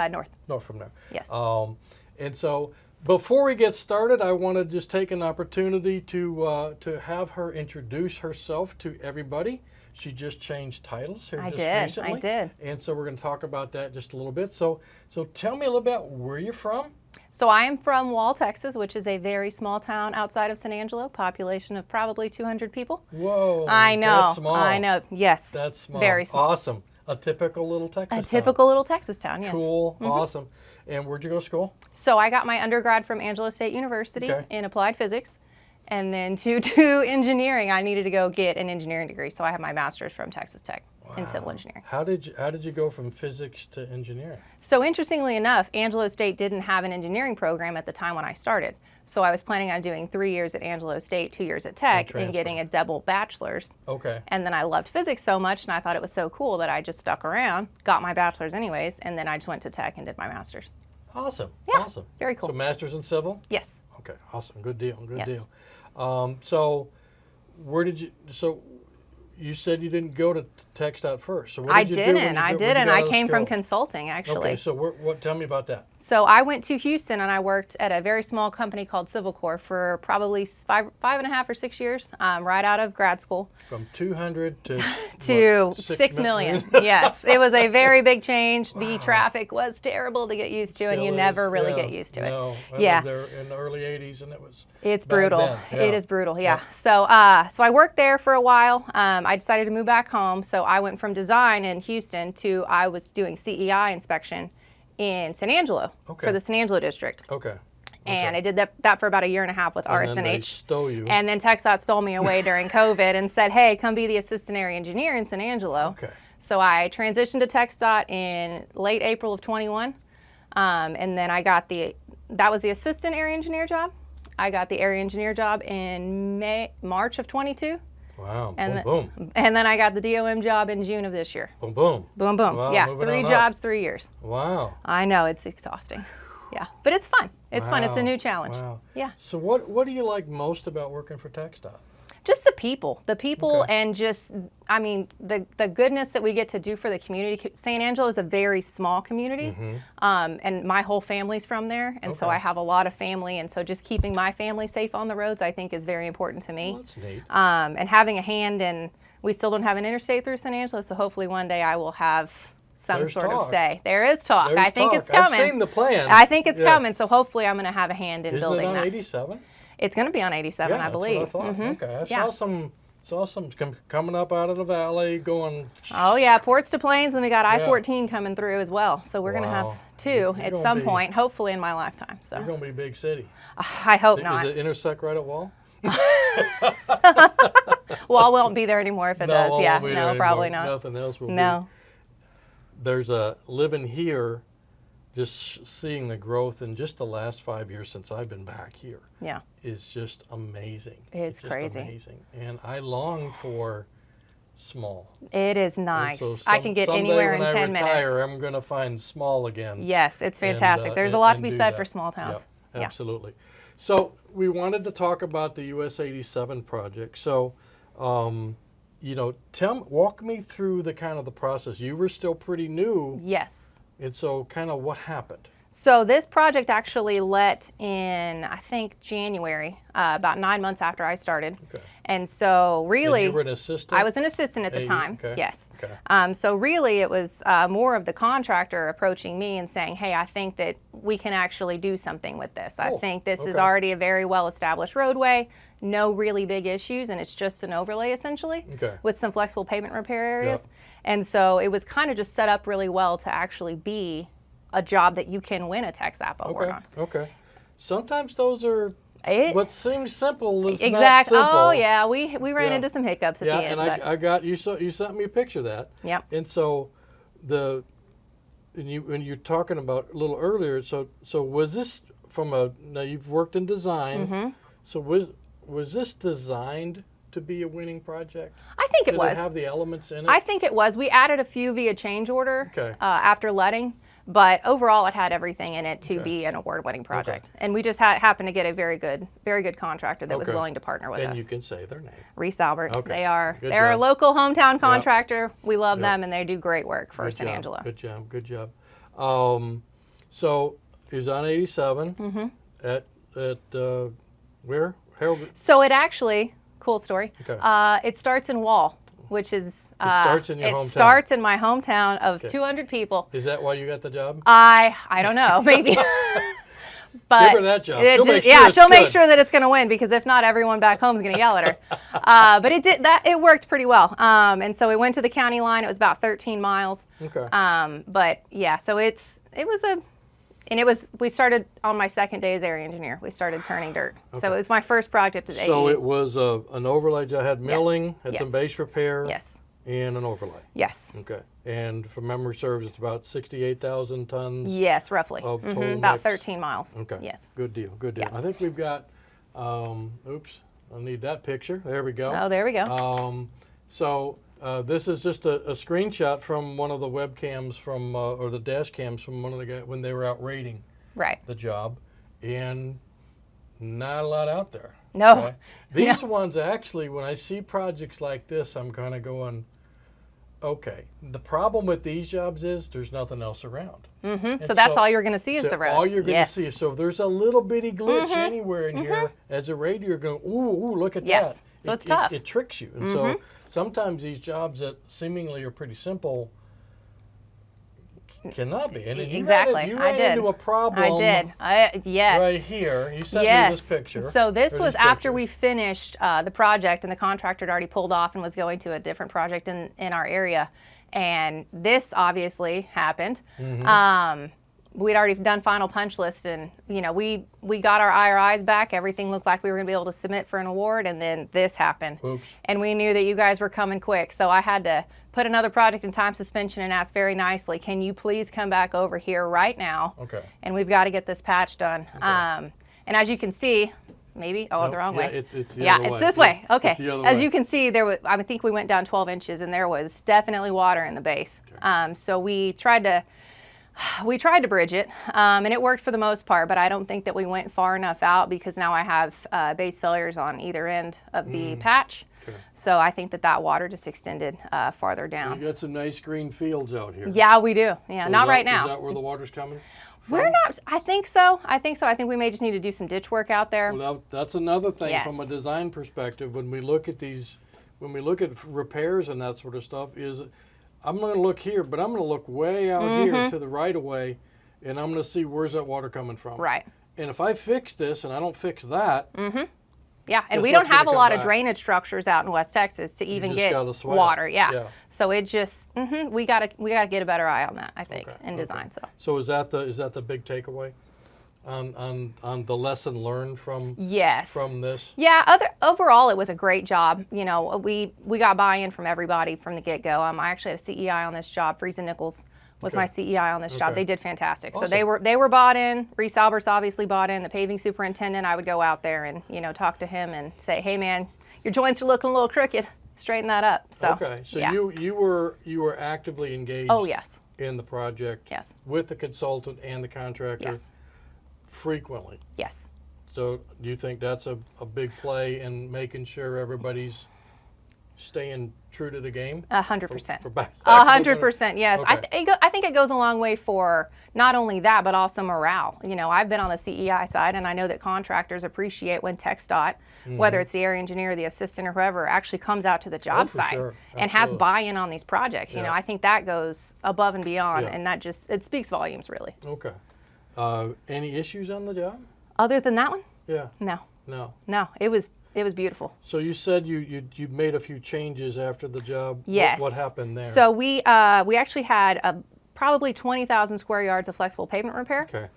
S3: North.
S1: North from there.
S3: Yes.
S1: And so before we get started, I want to just take an opportunity to have her introduce herself to everybody. She just changed titles here recently.
S3: I did.
S1: And so we're going to talk about that just a little bit. So tell me a little bit where you're from.
S3: So I am from Wall, Texas, which is a very small town outside of San Angelo, population of probably 200 people.
S1: Whoa.
S3: I know.
S1: That's small.
S3: I know. Yes.
S1: That's small.
S3: Very small.
S1: Awesome. A typical little Texas town.
S3: A typical little Texas town, yes.
S1: Cool. Awesome. And where'd you go to school?
S3: So I got my undergrad from Angelo State University in applied physics. And then to do engineering, I needed to go get an engineering degree. So I have my master's from Texas Tech in civil engineering.
S1: How did you go from physics to engineering?
S3: So interestingly enough, Angelo State didn't have an engineering program at the time when I started. So I was planning on doing 3 years at Angelo State, 2 years at Tech, and getting a double bachelor's.
S1: Okay.
S3: And then I loved physics so much, and I thought it was so cool that I just stuck around, got my bachelor's anyways, and then I just went to Tech and did my master's.
S1: Awesome.
S3: Yeah,
S1: awesome.
S3: very cool.
S1: So master's in civil?
S3: Yes.
S1: Okay, awesome. Good deal. Good
S3: Yes.
S1: deal. So where did you, so you said you didn't go to TxDOT first. So what did you do when you
S3: I
S1: got out
S3: didn't. I
S1: of
S3: came from
S1: school?
S3: consulting, actually.
S1: Okay, so tell me about that.
S3: So I went to Houston and I worked at a very small company called Civil Corps for probably five and a half or 6 years, right out of grad school.
S1: From 200 to
S3: to
S1: what,
S3: 6 million. Yes, it was a very big change. The traffic was terrible to get used to, and you never really get used to it.
S1: No, I
S3: yeah,
S1: lived there in the early 80s, and it was
S3: it's
S1: bad
S3: brutal.
S1: then. Yeah.
S3: It is brutal. Yeah. So so I worked there for a while. I decided to move back home, so I went from design in Houston to I was doing CEI inspection in San Angelo for the San Angelo district.
S1: Okay.
S3: And I did that for about a year and a half with RSNH.
S1: And then they stole you.
S3: And then TxDOT stole me away during COVID and said, hey, come be the assistant area engineer in San Angelo.
S1: Okay.
S3: So I transitioned to TxDOT in late April of 21. And then I got that was the assistant area engineer job. I got the area engineer job in March of 22.
S1: Wow,
S3: And
S1: boom.
S3: And then I got the DOM job in June of this year.
S1: Boom, boom.
S3: Boom, boom.
S1: Wow,
S3: yeah,
S1: moving
S3: 3
S1: on up.
S3: jobs, 3 years.
S1: Wow.
S3: I know, it's exhausting. Yeah, but it's fun. It's fun. It's a new challenge.
S1: Wow.
S3: Yeah.
S1: So what do you like most about working for TxDOT?
S3: Just the people,
S1: Okay.
S3: and just, I mean, the goodness that we get to do for the community. San Angelo is a very small community, and my whole family's from there, and so
S1: Okay.
S3: I have a lot of family, and so just keeping my family safe on the roads, I think, is very important to me.
S1: Well, that's neat.
S3: And having a hand in, we still don't have an interstate through San Angelo, so hopefully one day I will have some
S1: There's
S3: sort of
S1: talk.
S3: say. There is talk.
S1: There's
S3: I think
S1: talk.
S3: it's coming.
S1: I've seen the plans.
S3: I think it's
S1: Yeah.
S3: coming, so hopefully I'm going to have a hand in
S1: Isn't
S3: building
S1: it on
S3: that.
S1: 87?
S3: It's going to be on 87, I believe.
S1: That's what I thought. Okay, I
S3: Yeah.
S1: saw some coming up out of the valley going.
S3: Oh yeah, ports to plains, and we got I-14 coming through as well. So we're going to
S1: Wow.
S3: have two
S1: You're
S3: at
S1: gonna
S3: some
S1: be-
S3: point, hopefully in my lifetime. So
S1: You're going to be a big city.
S3: I hope not.
S1: Does it intersect right at Wall?
S3: Wall won't be there anymore if it does.
S1: Wall
S3: Yeah,
S1: won't be there
S3: no, probably
S1: anymore.
S3: not.
S1: Nothing else will be.
S3: No.
S1: There's a living here, just seeing the growth in just the last 5 years since I've been back here
S3: Yeah.
S1: is just amazing.
S3: It's
S1: just
S3: crazy.
S1: amazing. And I long for small.
S3: It is
S1: And
S3: nice.
S1: so
S3: I can get
S1: someday
S3: anywhere in
S1: when
S3: 10
S1: I retire,
S3: minutes.
S1: I'm going to find small again.
S3: Yes, it's
S1: and,
S3: fantastic. There's a lot to
S1: and
S3: be
S1: do
S3: said
S1: that.
S3: for small towns.
S1: Yep,
S3: Yeah.
S1: absolutely. So we wanted to talk about the US 87 project. So, walk me through the kind of the process. You were still pretty new,
S3: Yes.
S1: and so kind of what happened?
S3: So this project actually let in, I think, January, about 9 months after I started.
S1: Okay.
S3: And so really,
S1: And you were an assistant?
S3: I was an assistant at the
S1: AE?
S3: time.
S1: Okay.
S3: Yes.
S1: Okay.
S3: So really, it was more of the contractor approaching me and saying, "Hey, I think that we can actually do something with this. I
S1: Cool.
S3: think this is
S1: Okay.
S3: already a very well-established roadway, no really big issues, and it's just an overlay essentially
S1: Okay.
S3: with some flexible pavement repair areas." And so it was kind of just set up really well to actually be a job that you can win a TXAPA award
S1: Okay.
S3: on.
S1: Okay. Sometimes those are what seems simple is not
S3: Exactly.
S1: simple.
S3: Oh yeah, we ran
S1: Yeah.
S3: into some hiccups at
S1: Yeah,
S3: the end.
S1: and
S3: but
S1: I got you sent me a picture of that.
S3: Yep.
S1: And so when you're talking about a little earlier, so was this now you've worked in design.
S3: Mm-hmm.
S1: So was this designed to be a winning project?
S3: I think it
S1: Did
S3: was.
S1: it have the elements in it?
S3: I think it was. We added a few via change order
S1: Okay.
S3: after letting, but overall it had everything in it to
S1: Okay.
S3: be an award-winning project. And we just happened to get a very good contractor that was
S1: Okay.
S3: willing to partner with
S1: And
S3: us.
S1: you can say their name.
S3: Reese Albert.
S1: Okay.
S3: They're a
S1: job.
S3: local hometown contractor. We love
S1: Yep.
S3: them, and they do great work for
S1: Good
S3: San
S1: job,
S3: Angelo.
S1: Good job. Good job. So it was on 87
S3: Mm-hmm.
S1: at where? Harold.
S3: So it actually, cool story.
S1: Okay.
S3: It starts in Wall, which is
S1: starts in your
S3: it
S1: hometown.
S3: starts in my hometown of
S1: Okay.
S3: 200 people.
S1: Is that why you got the job?
S3: I don't know, maybe. But
S1: Give her that job.
S3: it
S1: She'll
S3: just-
S1: make sure
S3: yeah,
S1: it's
S3: she'll make
S1: good.
S3: sure that it's going to win, because if not, everyone back home is going to yell at her. But it worked pretty well. And so we went to the county line. It was about 13 miles.
S1: Okay.
S3: But yeah, so we started on my second day as area engineer. We started turning dirt. So it was my first project as AE.
S1: So it was an overlay job. Had milling, had some
S3: Yes.
S1: base repair,
S3: Yes.
S1: and an overlay.
S3: Yes.
S1: Okay. And if memory serves, it's about 68,000 tons.
S3: Yes, roughly.
S1: Of total
S3: About
S1: mix.
S3: 13 miles.
S1: Okay.
S3: Yes.
S1: Good deal. Good deal.
S3: Yeah.
S1: I think we've got. Oops. I need that picture. There we go.
S3: Oh, there we go.
S1: So this is just a screenshot from one of the webcams or the dash cams from one of the guys when they were out raiding
S3: Right.
S1: the job, and not a lot out there.
S3: No.
S1: Okay? These ones actually, when I see projects like this, I'm kind of going, okay. The problem with these jobs is there's nothing else around.
S3: So that's all you're going to see is
S1: So
S3: the road.
S1: all you're going
S3: Yes.
S1: to see. So if there's a little bitty glitch anywhere in here, as a raider, you're going, ooh, look at
S3: Yes.
S1: that.
S3: So it's tough.
S1: It tricks you. And so sometimes these jobs that seemingly are pretty simple cannot be. And you
S3: Exactly.
S1: You
S3: I
S1: ran
S3: did.
S1: into a problem
S3: I did. Yes.
S1: right here. You sent me
S3: Yes.
S1: this picture.
S3: So this
S1: or
S3: was
S1: these
S3: after
S1: pictures.
S3: we finished the project, and the contractor had already pulled off and was going to a different project in our area. And this obviously happened. We'd already done final punch list, and we got our IRIs back. Everything looked like we were going to be able to submit for an award, and then this happened.
S1: Oops.
S3: And we knew that you guys were coming quick, so I had to put another project in time suspension and ask very nicely, can you please come back over here right now?
S1: Okay.
S3: And we've got to get this patch done. And as you can see, maybe, the wrong
S1: yeah,
S3: way.
S1: it's the
S3: yeah,
S1: other
S3: it's
S1: way.
S3: this way. Okay.
S1: It's the other
S3: As
S1: way.
S3: you can see, I think we went down 12 inches, and there was definitely water in the base. So we tried to We tried to bridge it, and it worked for the most part, but I don't think that we went far enough out because now I have base failures on either end of the patch.
S1: Okay.
S3: So I think that water just extended farther down.
S1: You got some nice green fields out here.
S3: Yeah, we do. Yeah,
S1: So
S3: not
S1: is
S3: right
S1: that,
S3: now.
S1: Is that where the water's coming?
S3: We're not, I think so. I think we may just need to do some ditch work out there.
S1: Well, that's another thing
S3: Yes.
S1: from a design perspective. When we look at these, when we look at repairs and that sort of stuff, is I'm going to look here, but I'm going to look way out here to the right of way, and I'm going to see where's that water coming from.
S3: Right.
S1: And if I fix this and I don't fix that,
S3: Yeah, and
S1: Guess
S3: we don't
S1: what's gonna
S3: have a
S1: come
S3: lot of
S1: back?
S3: drainage structures out in West Texas to even
S1: just
S3: get
S1: gotta sweat it.
S3: water. Yeah.
S1: Yeah.
S3: So it just we gotta get a better eye on that, I think, in design. So
S1: is that the big takeaway on the lesson learned from
S3: yes.
S1: from this?
S3: Yeah, overall it was a great job. You know, we got buy-in from everybody from the get-go. I actually had a CEI on this job. Friesen Nichols was
S1: Okay.
S3: my CEI on this job.
S1: Okay.
S3: They did fantastic.
S1: Awesome.
S3: So they were bought in. Reese Alberts obviously bought in. The paving superintendent, I would go out there and talk to him and say, hey man, your joints are looking a little crooked. Straighten that up. So
S1: Okay, so
S3: yeah.
S1: you were actively engaged.
S3: Oh yes,
S1: In the project.
S3: Yes.
S1: With the consultant and the contractor.
S3: yes,
S1: Frequently.
S3: yes.
S1: So do you think that's a big play in making sure everybody's staying true to the game?
S3: 100%.
S1: For back.
S3: 100%, yes.
S1: Okay.
S3: I think it goes a long way for not only that, but also morale. I've been on the CEI side, and I know that contractors appreciate when TxDOT, whether it's the area engineer, the assistant, or whoever, actually comes out to the job
S1: for
S3: site
S1: sure.
S3: and has
S1: Absolutely.
S3: buy-in on these projects.
S1: Yeah.
S3: I think that goes above and beyond,
S1: Yeah.
S3: and that it speaks volumes, really.
S1: Okay. Any issues on the job?
S3: Other than that one,
S1: Yeah.
S3: no,
S1: No.
S3: it was beautiful.
S1: So you said you made a few changes after the job.
S3: Yes.
S1: What happened there?
S3: So we actually had probably 20,000 square yards of flexible pavement repair.
S1: Okay.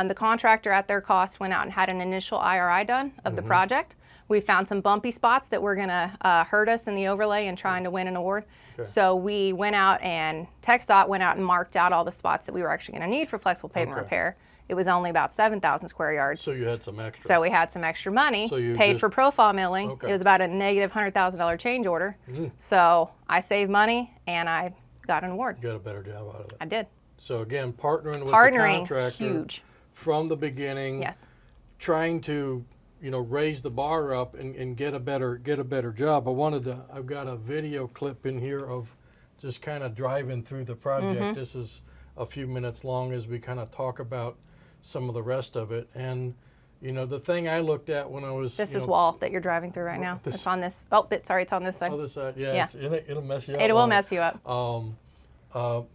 S3: The contractor at their cost went out and had an initial IRI done of the project. We found some bumpy spots that were going to hurt us in the overlay and trying to win an award.
S1: Okay.
S3: So we went out and TxDOT went out and marked out all the spots that we were actually going to need for flexible pavement
S1: Okay.
S3: repair. It was only about 7,000 square yards.
S1: So you had some extra.
S3: So we had some extra money,
S1: So you
S3: paid
S1: just-
S3: for profile milling.
S1: Okay.
S3: It was about a negative $100,000 change order. So I saved money and I got an award.
S1: You got a better job out of it.
S3: I did.
S1: So again, partnering with the
S3: Partnering,
S1: contractor
S3: huge.
S1: from the beginning.
S3: Yes.
S1: Trying to raise the bar up and get a better job. I've got a video clip in here of just kind of driving through the project. This is a few minutes long as we kind of talk about some of the rest of it. And the thing I looked at when I was
S3: This is wall that you're driving through right now.
S1: this-
S3: It's on this. Oh, sorry, it's on this side.
S1: other side, yeah,
S3: Yeah.
S1: it'll mess you up.
S3: It will
S1: won't
S3: mess you up.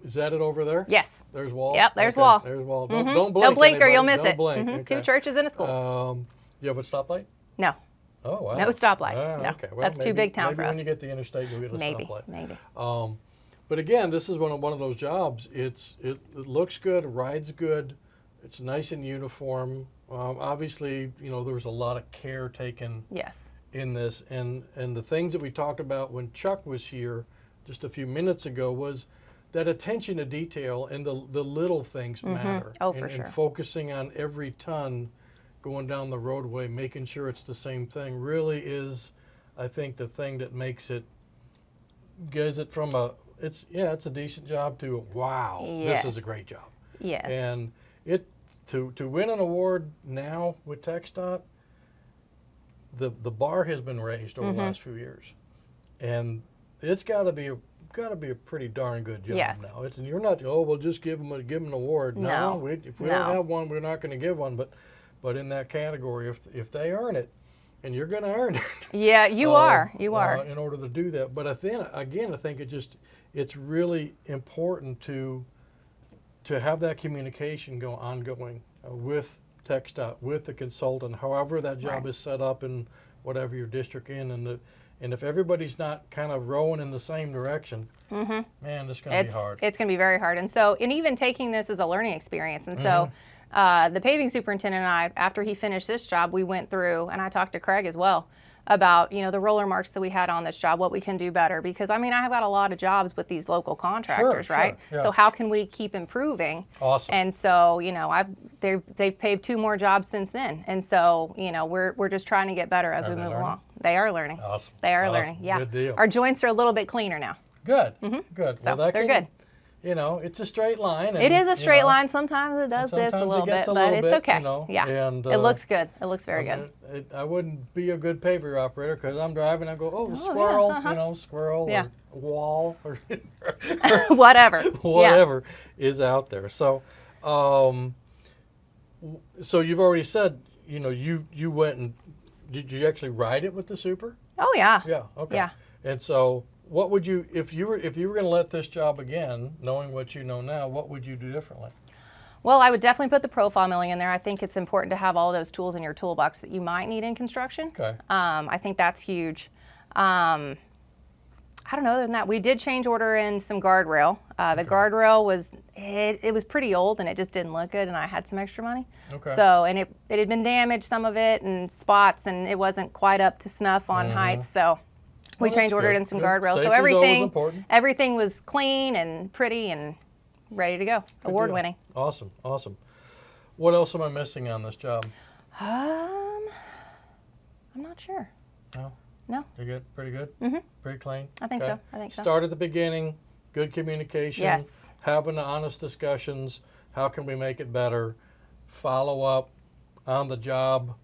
S1: Is that it over there?
S3: Yes.
S1: There's wall.
S3: Yep, there's
S1: Okay,
S3: wall.
S1: There's wall. Don't blink.
S3: Don't blink or
S1: anybody.
S3: you'll miss
S1: Don't
S3: it.
S1: Blink.
S3: Mhm.
S1: Okay.
S3: 2 churches and a school.
S1: You have a stoplight?
S3: No.
S1: Oh wow.
S3: No stoplight.
S1: Ah,
S3: No.
S1: okay. Well,
S3: That's too
S1: maybe-
S3: big town
S1: maybe
S3: for
S1: when
S3: us.
S1: you get the interstate, you'll get a
S3: Maybe.
S1: stoplight.
S3: Maybe.
S1: But again, this is one of those jobs. It looks good, rides good, it's nice and uniform. Obviously, there was a lot of care taken
S3: Yes.
S1: in this, and the things that we talked about when Chuck was here just a few minutes ago was that attention to detail and the little things matter.
S3: Oh, for
S1: and
S3: sure.
S1: focusing on every ton going down the roadway, making sure it's the same thing, really is, I think, the thing that makes it, gives it from it's a decent job to wow, this is a
S3: Yes.
S1: great job.
S3: Yes.
S1: And to win an award now with TxDOT, the bar has been raised over the last few years, and it's got to be a pretty darn good job
S3: Yes.
S1: now. You're not we'll just give them an award.
S3: No.
S1: If we
S3: No.
S1: don't have one, we're not going to give one. But in that category, if they earn it, and you're going to earn it.
S3: Yeah, you are. You are.
S1: In order to do that. But then again, I think it's really important to have that communication ongoing with TxDOT, with the consultant, however that job
S3: Right.
S1: is set up in whatever your district and if everybody's not kind of rowing in the same direction, man, it's going to be hard.
S3: It's going to be very hard. And even taking this as a learning experience. And so the paving superintendent and I, after he finished this job, we went through, and I talked to Craig as well, about the roller marks that we had on this job, what we can do better. Because I have got a lot of jobs with these local contractors,
S1: Sure,
S3: right?
S1: yeah.
S3: So how can we keep improving?
S1: Awesome.
S3: And so they've paved 2 more jobs since then. And so we're just trying to get better as
S1: Are
S3: we
S1: they
S3: move
S1: learning?
S3: along. They are learning.
S1: Awesome.
S3: They are
S1: Awesome.
S3: learning. Yeah.
S1: Good deal.
S3: Our joints are a little bit cleaner now.
S1: Good. Good.
S3: So
S1: that
S3: they're
S1: can-
S3: good.
S1: you know, it's a straight line. And,
S3: It is a straight
S1: you know,
S3: line. Sometimes it does this a
S1: sometimes it
S3: little
S1: gets
S3: bit,
S1: a
S3: but
S1: little
S3: it's
S1: bit,
S3: okay.
S1: you know,
S3: Yeah,
S1: and,
S3: it looks good. It looks very good.
S1: I wouldn't be a good paver operator because I'm driving. I go, squirrel,
S3: yeah,
S1: you know, squirrel
S3: Yeah.
S1: or wall or
S3: Whatever.
S1: whatever is out there. So, so you've already said, you know, you went and did you actually ride it with the super?
S3: Oh yeah.
S1: Yeah. Okay.
S3: Yeah.
S1: And so, what would you if you were going to let this job again, knowing what you know now, what would you do differently?
S3: Well, I would definitely put the profile milling in there. I think it's important to have all those tools in your toolbox that you might need in construction.
S1: Okay.
S3: I think that's huge. I don't know, other than that, we did change order in some guardrail. The guardrail was, it was pretty old and it just didn't look good and I had some extra money.
S1: Okay.
S3: So, and it had been damaged, some of it, and spots, and it wasn't quite up to snuff on height. So we
S1: Well,
S3: changed
S1: that's
S3: ordered
S1: good.
S3: in some
S1: Good.
S3: guardrails.
S1: Safety's
S3: So
S1: always important.
S3: everything was clean and pretty and ready to go. Award winning.
S1: Awesome. Awesome. What else am I missing on this job?
S3: I'm not sure.
S1: No.
S3: No.
S1: You're good? Pretty good? Pretty clean?
S3: I think
S1: Okay.
S3: so. I think so.
S1: Start at the beginning, good communication,
S3: Yes.
S1: having the honest discussions, how can we make it better, follow up on the job,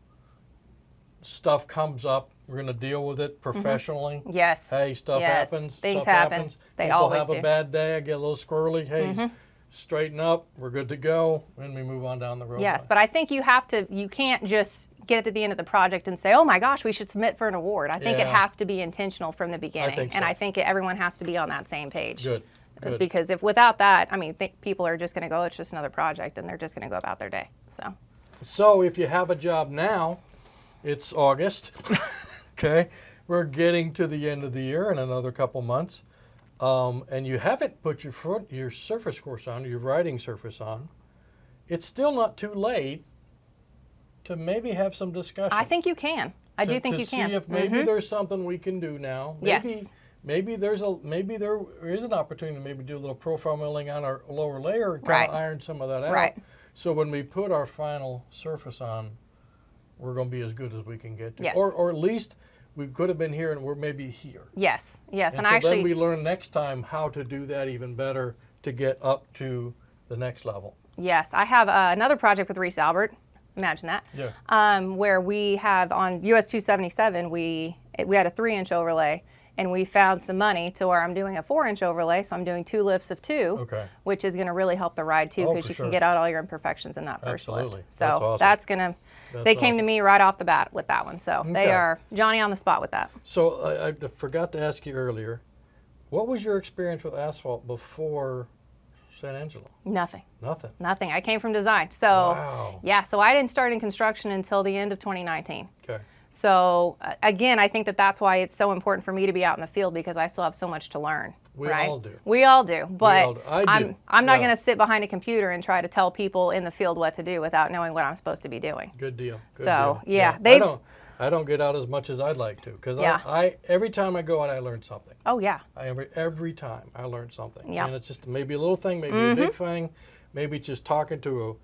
S1: stuff comes up, we're going to deal with it professionally.
S3: Yes.
S1: Hey, stuff
S3: Yes.
S1: happens.
S3: Things
S1: stuff
S3: happen.
S1: happens.
S3: They
S1: People
S3: always
S1: have
S3: do.
S1: a bad day, I get a little squirrely, hey, straighten up, we're good to go, and we move on down the road.
S3: Yes, but I think you can't just get to the end of the project and say, oh my gosh, we should submit for an award. I think it
S1: Yeah.
S3: has to be intentional from the beginning.
S1: think
S3: And
S1: so.
S3: I think everyone has to be on that same page.
S1: Good. Good.
S3: Because if without that, I mean, people are just going to go, it's just another project, and they're just going to go about their day.
S1: So if you have a job now, it's August. Okay, we're getting to the end of the year in another couple months, and you haven't put your surface course on, your riding surface on. It's still not too late to maybe have some discussion.
S3: I think you can. I do think you can.
S1: See if maybe there's something we can do now.
S3: Yes.
S1: Maybe there is an opportunity to maybe do a little profile milling on our lower layer and kind
S3: Right.
S1: of iron some of that out.
S3: Right.
S1: So when we put our final surface on, we're going to be as good as we can get to.
S3: Yes.
S1: Or at least we could have been here and we're maybe here.
S3: Yes, yes.
S1: And
S3: And
S1: so
S3: actually,
S1: then we learn next time how to do that even better to get up to the next level.
S3: yes, I have another project with Reese Albert. Imagine that.
S1: Yeah.
S3: Where we have on US 277, we had a 3-inch overlay, and we found some money to where I'm doing a 4-inch overlay, so I'm doing 2 lifts of 2,
S1: Okay.
S3: which is going to really help the ride too,
S1: Oh,
S3: because
S1: for
S3: you
S1: sure.
S3: can get out all your imperfections in that first
S1: Absolutely.
S3: lift. So
S1: That's awesome.
S3: that's going to. They came to
S1: awesome.
S3: me right off the bat with that one, so
S1: Okay.
S3: they are Johnny on the spot with that.
S1: So I forgot to ask you earlier, what was your experience with asphalt before San Angelo?
S3: Nothing.
S1: Nothing.
S3: I came from design, so
S1: Wow.
S3: yeah. So I didn't start in construction until the end of 2019.
S1: Okay.
S3: So again, I think that's why it's so important for me to be out in the field, because I still have so much to learn.
S1: We
S3: right?
S1: all do.
S3: We all do. But
S1: all do. I do.
S3: I'm not
S1: Yeah.
S3: going to sit behind a computer and try to tell people in the field what to do without knowing what I'm supposed to be doing.
S1: Good deal. Good
S3: So,
S1: deal.
S3: yeah,
S1: I don't get out as much as I'd like to because
S3: Yeah.
S1: I every time I go out I learn something.
S3: Oh yeah.
S1: Every time I learn something.
S3: Yeah.
S1: And it's just maybe a little thing, maybe a big thing, maybe just talking to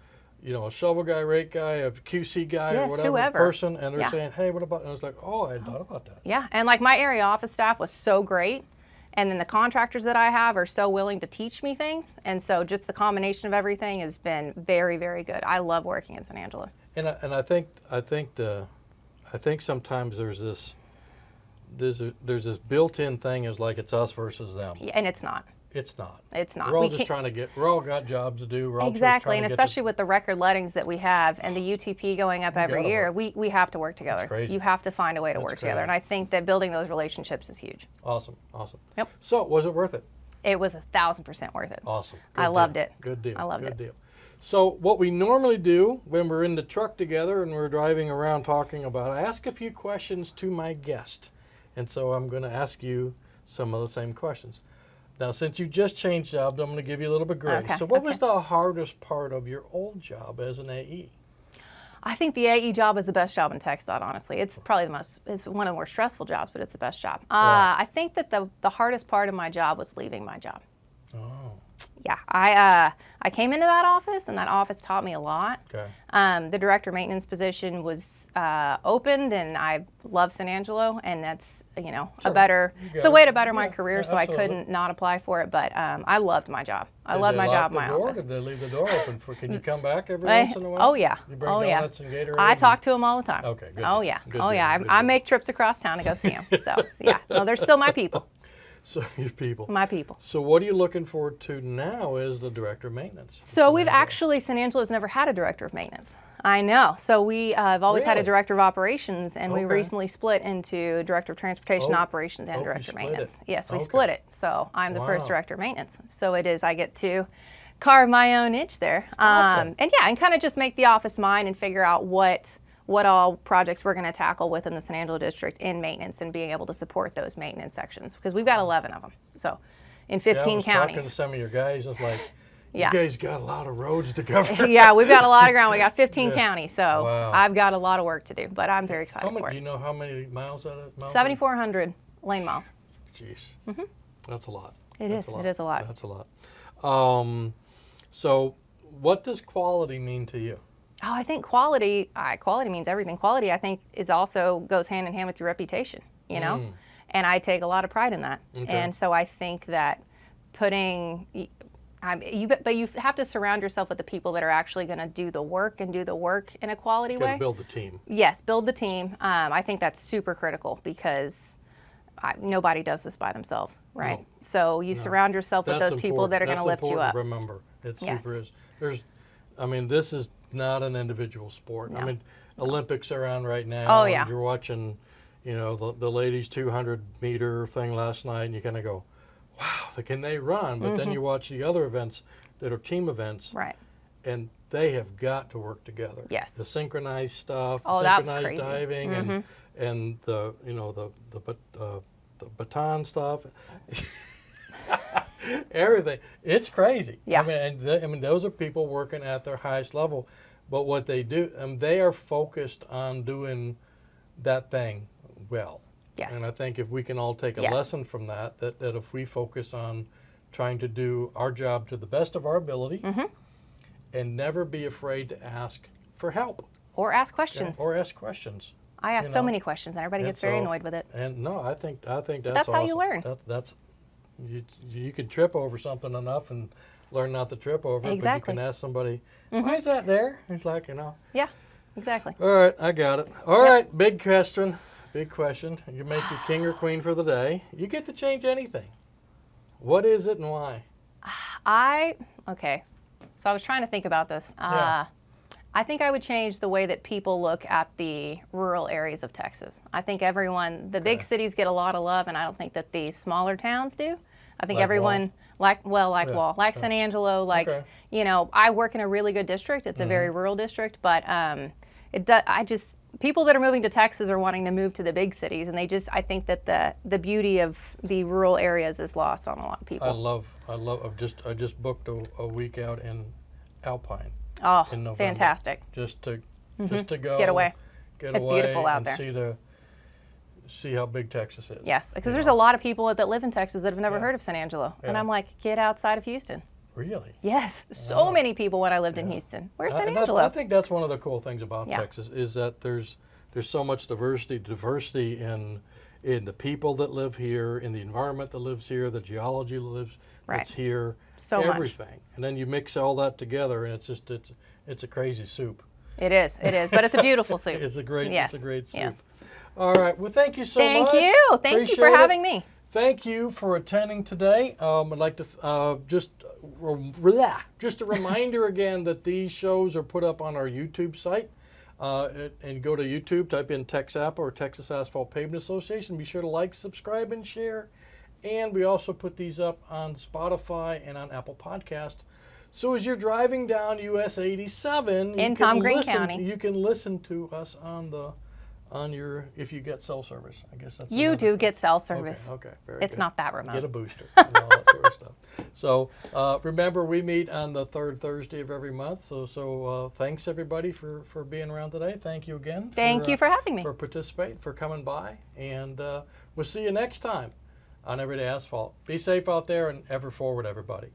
S1: a shovel guy, rake guy, a QC guy,
S3: Yes,
S1: or whatever
S3: whoever.
S1: person, and they're
S3: Yeah.
S1: saying, "Hey, what about?" And I was like, "Oh, I hadn't thought about that."
S3: Yeah. And like my area office staff was so great. And then the contractors that I have are so willing to teach me things. And so just the combination of everything has been very, very good. I love working in San Angelo.
S1: And I think sometimes there's this built-in thing is like it's us versus them.
S3: Yeah, and it's not.
S1: It's not.
S3: It's not.
S1: We're all
S3: We
S1: just
S3: can't-
S1: trying to get. We're all got jobs to do. We're all just
S3: Exactly,
S1: trying
S3: and
S1: to get
S3: especially with the record lettings that we have and the UTP going up every
S1: gotta
S3: year,
S1: work.
S3: we have to work together.
S1: crazy.
S3: You have to find a way to work together,
S1: crazy.
S3: and I think that building those relationships is huge.
S1: Awesome.
S3: Yep.
S1: So was it worth it?
S3: It was 1,000% worth it.
S1: Awesome.
S3: I
S1: Good
S3: loved
S1: deal.
S3: it.
S1: Good deal.
S3: I loved
S1: Good
S3: it.
S1: deal. So what we normally do when we're in the truck together and we're driving around talking about, I ask a few questions to my guest. And so I'm going to ask you some of the same questions. Now, since you just changed jobs, I'm going to give you a little bit of grace.
S3: Okay,
S1: So what was
S3: okay.
S1: the hardest part of your old job as an AE?
S3: I think the AE job is the best job in TxDOT, honestly. It's probably it's one of the more stressful jobs, but it's the best job.
S1: Wow.
S3: I think that the hardest part of my job was leaving my job.
S1: Oh,
S3: Yeah, I I came into that office, and that office taught me a lot.
S1: Okay.
S3: The director of maintenance position was opened, and I love San Angelo, and that's, you know, it's a way to better my career, so I couldn't not apply for it, but I loved my job. I loved my job in my office.
S1: Did they leave the door open for, can you come back every once in a while?
S3: Oh, yeah.
S1: You bring
S3: Oh, yeah.
S1: donuts and Gatorade?
S3: I talk to them all the time.
S1: Okay, good.
S3: Oh, yeah.
S1: Good
S3: Oh,
S1: deal,
S3: yeah.
S1: good
S3: I
S1: deal.
S3: make trips across town to go see them. So, yeah. No, they're still my people.
S1: So your people.
S3: My people.
S1: So what are you looking forward to now as the director of maintenance?
S3: So we've actually, San Angelo's never had a director of maintenance. I know. So we have always had a
S1: Really?
S3: director of operations, and we
S1: Okay.
S3: recently split into director of transportation operations and
S1: you
S3: director of
S1: split
S3: maintenance.
S1: it.
S3: Yes, we
S1: Okay.
S3: split it. So I'm the first
S1: Wow.
S3: director of maintenance. So it is, I get to carve my own niche there.
S1: Awesome.
S3: And yeah, and kind of just make the office mine and figure out what all projects we're going to tackle within the San Angelo district in maintenance and being able to support those maintenance sections, because we've got 11 of them. So in 15
S1: I was
S3: counties.
S1: talking to some of your guys, it's like,
S3: Yeah.
S1: you guys got a lot of roads to cover.
S3: Yeah, we've got a lot of ground. We got 15 counties, so
S1: Wow.
S3: I've got a lot of work to do, but I'm very excited
S1: How many,
S3: for
S1: do
S3: it.
S1: you know how many miles that is?
S3: 7,400 lane miles.
S1: Jeez. That's a lot.
S3: It
S1: That's
S3: is. It is a lot.
S1: That's a lot. So what does quality mean to you?
S3: Oh, I think quality means everything. Quality, I think, is also goes hand in hand with your reputation, you know? And I take a lot of pride in that.
S1: Okay.
S3: And so I think that but you have to surround yourself with the people that are actually going to do the work and do the work in a quality
S1: You got
S3: way.
S1: to build the team.
S3: Yes, build the team. I think that's super critical because nobody does this by themselves, right?
S1: No.
S3: So you surround yourself with
S1: That's
S3: those people that are going to
S1: That's
S3: lift you
S1: important
S3: up.
S1: to remember. It
S3: Yes.
S1: super is. This is not an individual sport.
S3: No.
S1: I mean, Olympics are on right now.
S3: Oh,
S1: and
S3: yeah.
S1: You're watching, the ladies 200-meter thing last night, and you kind of go, wow, can they run? But then you watch the other events that are team events,
S3: Right.
S1: and they have got to work together.
S3: Yes.
S1: The synchronized stuff,
S3: Oh,
S1: the
S3: that was
S1: synchronized
S3: crazy.
S1: diving, and the baton stuff. Everything. It's crazy.
S3: Yeah.
S1: I mean, those are people working at their highest level, but what they do, they are focused on doing that thing well.
S3: Yes.
S1: And I think if we can all take a
S3: Yes.
S1: lesson from that if we focus on trying to do our job to the best of our ability and never be afraid to ask for help
S3: Or ask questions.
S1: or ask questions.
S3: I ask
S1: you
S3: so
S1: know.
S3: many questions, and everybody
S1: And
S3: gets very
S1: so-
S3: annoyed with it.
S1: And no, I think that's
S3: that's how you
S1: awesome.
S3: learn.
S1: That's you can trip over something enough and learn not to trip over it.
S3: Exactly.
S1: But you can ask somebody, why is that there? It's like,
S3: Yeah, exactly.
S1: All right, I got it. All right, big question. Big question. You make your king or queen for the day. You get to change anything. What is it and why?
S3: Okay. So I was trying to think about this.
S1: Yeah.
S3: I think I would change the way that people look at the rural areas of Texas. I think the big cities get a lot of love, and I don't think that the smaller towns do. I think
S1: Like
S3: everyone, San Angelo,
S1: Okay.
S3: I work in a really good district. It's a very rural district, but people that are moving to Texas are wanting to move to the big cities, and I think that the beauty of the rural areas is lost on a lot of people.
S1: I just booked a week out in Alpine
S3: Oh,
S1: in November.
S3: fantastic.
S1: Just to go
S3: Get away.
S1: Get
S3: It's
S1: away
S3: beautiful out
S1: and
S3: there.
S1: see how big Texas is.
S3: Yes, because
S1: you
S3: there's
S1: know.
S3: a lot of people that live in Texas that have never
S1: Yeah.
S3: heard of San Angelo. And
S1: Yeah.
S3: I'm like, get outside of Houston.
S1: Really?
S3: Yes, so many people when I lived in Houston. Where's San
S1: And
S3: Angelo?
S1: I think that's one of the cool things about
S3: Yeah.
S1: Texas is that there's so much diversity in the people that live here, in the environment that lives here, the geology that's here,
S3: So much.
S1: everything. And then you mix all that together, and it's a crazy soup.
S3: It is, but it's a beautiful soup.
S1: It's a great
S3: Yes,
S1: soup.
S3: yes.
S1: All right. Well, thank you so much.
S3: Thank you for
S1: Appreciate
S3: having
S1: it.
S3: me.
S1: Thank you for attending today. I'd like to just a reminder again that these shows are put up on our YouTube site. And go to YouTube, type in TXAPA or Texas Asphalt Pavement Association. Be sure to like, subscribe, and share. And we also put these up on Spotify and on Apple Podcast. So as you're driving down US 87
S3: In Tom Green County.
S1: you can listen to us on your, if you get cell service. I guess that's
S3: You
S1: another-
S3: do get cell service.
S1: Okay, very
S3: It's
S1: good.
S3: not that remote.
S1: Get a booster and all that sort of stuff. So remember, we meet on the third Thursday of every month. So thanks everybody for being around today. Thank you again.
S3: Thank you for having me.
S1: For participating, for coming by, and we'll see you next time on Everyday Asphalt. Be safe out there and ever forward, everybody.